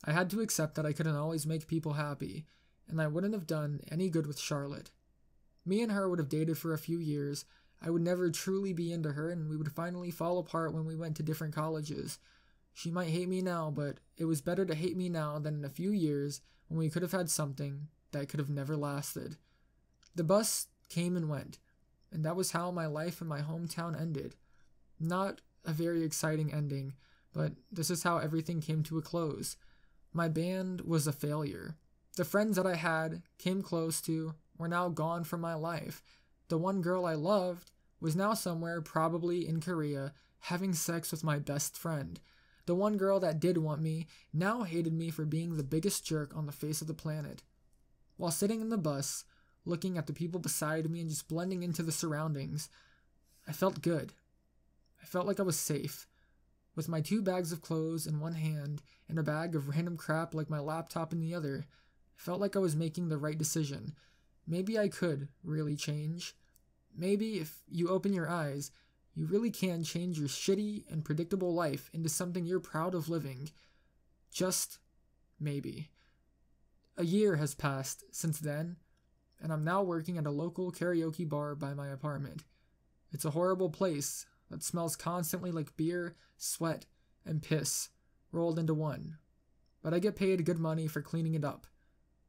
I had to accept that I couldn't always make people happy, and I wouldn't have done any good with Charlotte. Me and her would have dated for a few years. I would never truly be into her, and we would finally fall apart when we went to different colleges. She might hate me now, but it was better to hate me now than in a few years when we could have had something that could have never lasted. The bus came and went, and that was how my life in my hometown ended. Not a very exciting ending, but this is how everything came to a close. My band was a failure. The friends that I had, came close to, were now gone from my life. The one girl I loved was now somewhere, probably in Korea, having sex with my best friend. The one girl that did want me now hated me for being the biggest jerk on the face of the planet. While sitting in the bus, looking at the people beside me and just blending into the surroundings, I felt good. I felt like I was safe. With my 2 bags of clothes in one hand and a bag of random crap like my laptop in the other, I felt like I was making the right decision. Maybe I could really change. Maybe if you open your eyes, you really can change your shitty and predictable life into something you're proud of living. Just maybe. A year has passed since then, and I'm now working at a local karaoke bar by my apartment. It's a horrible place that smells constantly like beer, sweat, and piss rolled into one. But I get paid good money for cleaning it up.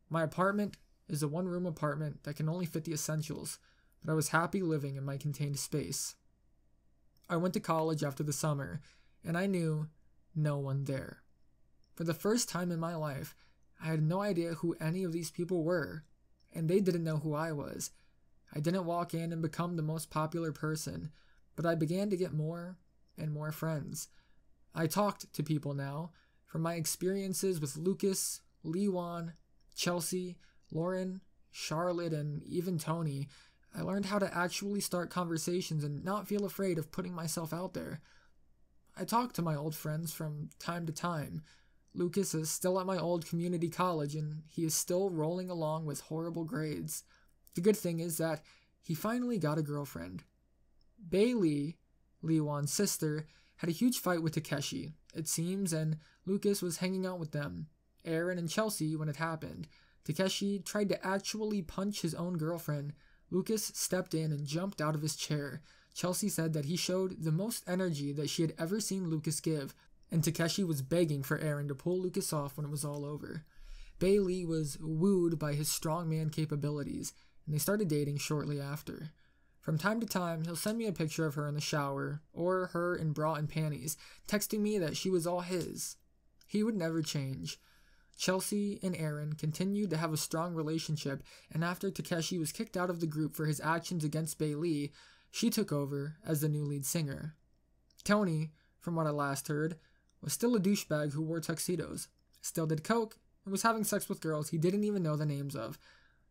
My apartment is a 1-room apartment that can only fit the essentials, but I was happy living in my contained space. I went to college after the summer, and I knew no one there. For the first time in my life, I had no idea who any of these people were, and they didn't know who I was. I didn't walk in and become the most popular person, but I began to get more and more friends. I talked to people now, from my experiences with Lucas, Lewan, Chelsea, Lauren, Charlotte, and even Tony. I learned how to actually start conversations and not feel afraid of putting myself out there. I talk to my old friends from time to time. Lucas is still at my old community college, and he is still rolling along with horrible grades. The good thing is that he finally got a girlfriend. Bailey, Lewan's sister, had a huge fight with Takeshi, it seems, and Lucas was hanging out with them, Aaron and Chelsea, when it happened. Takeshi tried to actually punch his own girlfriend. Lucas stepped in and jumped out of his chair. Chelsea said that he showed the most energy that she had ever seen Lucas give, and Takeshi was begging for Aaron to pull Lucas off when it was all over. Bailey was wooed by his strongman capabilities, and they started dating shortly after. From time to time, he'll send me a picture of her in the shower, or her in bra and panties, texting me that she was all his. He would never change. Chelsea and Aaron continued to have a strong relationship, and after Takeshi was kicked out of the group for his actions against Bailey, she took over as the new lead singer. Tony, from what I last heard, was still a douchebag who wore tuxedos, still did coke, and was having sex with girls he didn't even know the names of.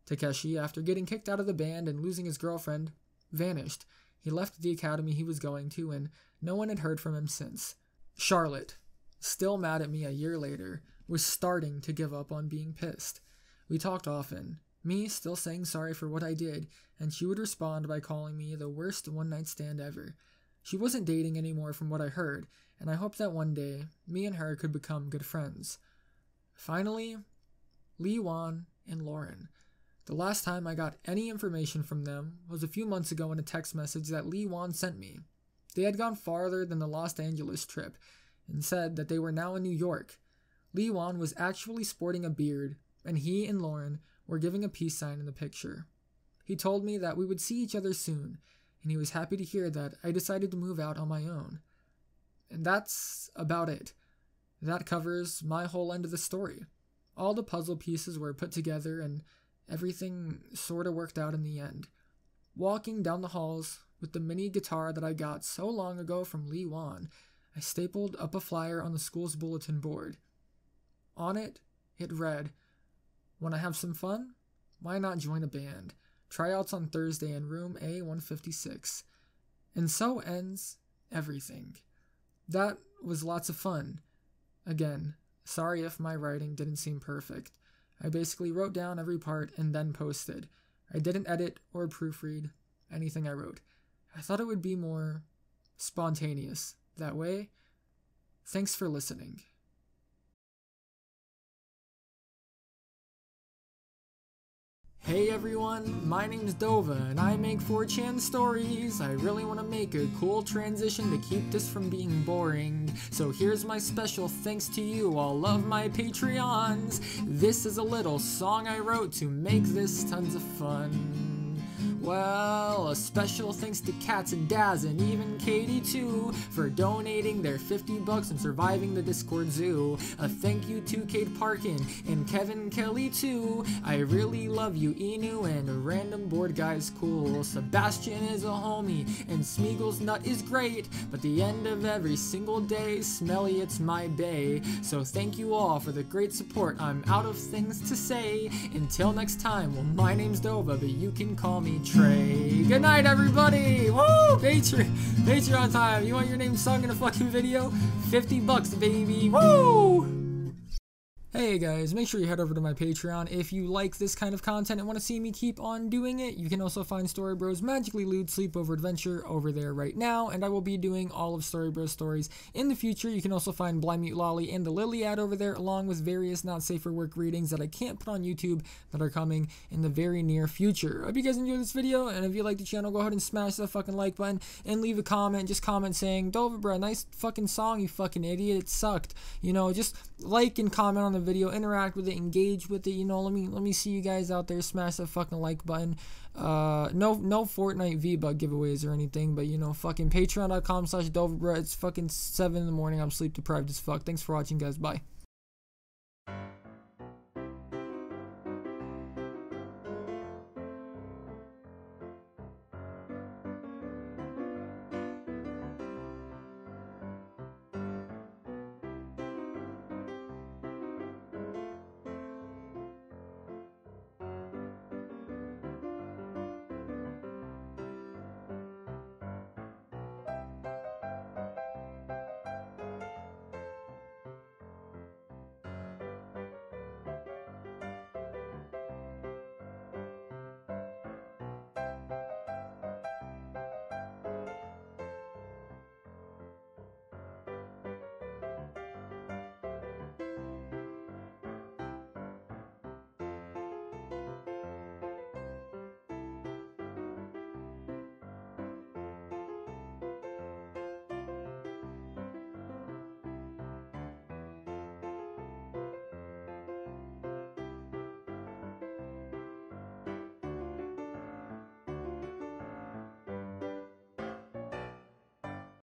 Takeshi, after getting kicked out of the band and losing his girlfriend, vanished. He left the academy he was going to, and no one had heard from him since. Charlotte, still mad at me a year later, was starting to give up on being pissed. We talked often, me still saying sorry for what I did, and she would respond by calling me the worst one-night stand ever. She wasn't dating anymore from what I heard, and I hoped that one day, me and her could become good friends. Finally, Lee Wan and Lauren. The last time I got any information from them was a few months ago in a text message that Lee Wan sent me. They had gone farther than the Los Angeles trip, and said that they were now in New York. Lee Wan was actually sporting a beard, and he and Lauren were giving a peace sign in the picture. He told me that we would see each other soon, and he was happy to hear that I decided to move out on my own. And that's about it. That covers my whole end of the story. All the puzzle pieces were put together, and everything sort of worked out in the end. Walking down the halls with the mini guitar that I got so long ago from Lee Wan, I stapled up a flyer on the school's bulletin board. On it, it read, "Want to have some fun? Why not join a band? Tryouts on Thursday in room A156. And so ends everything. That was lots of fun. Again, sorry if my writing didn't seem perfect. I basically wrote down every part and then posted. I didn't edit or proofread anything I wrote. I thought it would be more spontaneous that way. Thanks for listening." Hey everyone, my name's Dovah, and I make 4chan stories. I really want to make a cool transition to keep this from being boring. So here's my special thanks to you, all of my Patreons. This is a little song I wrote to make this tons of fun. Well, a special thanks to Cats and Daz and even Katie too for donating their $50 and surviving the Discord zoo. A thank you to Kate Parkin and Kevin Kelly too. I really love you, Inu, and a random board guy's cool. Sebastian is a homie and Smeagol's nut is great, but the end of every single day, smelly it's my bay. So thank you all for the great support. I'm out of things to say. Until next time, well, my name's Dovah, but you can call me Trey. Good night, everybody. Woo! Patreon time. You want your name sung in a fucking video? $50, baby. Woo! Hey guys, make sure you head over to my Patreon if you like this kind of content and want to see me keep on doing it. You can also find Story Bros Magically Lewd Sleepover Adventure over there right now, and I will be doing all of Story Bros stories in the future. You can also find Blind Mute Lolly and the Lily ad over there, along with various not safe for work readings that I can't put on YouTube that are coming in the very near future. I hope you guys enjoyed this video, and if you like the channel, go ahead and smash that fucking like button and leave a comment. Just comment saying, "Dovahbruh, nice fucking song, you fucking idiot, it sucked." You know, just like and comment on the video, interact with it, engage with it. You know, let me see you guys out there. Smash that fucking like button. No Fortnite V-Bug giveaways or anything, but you know, fucking patreon.com/Dovahbruh. It's fucking 7 in the morning. I'm sleep deprived as fuck. Thanks for watching, guys. Bye.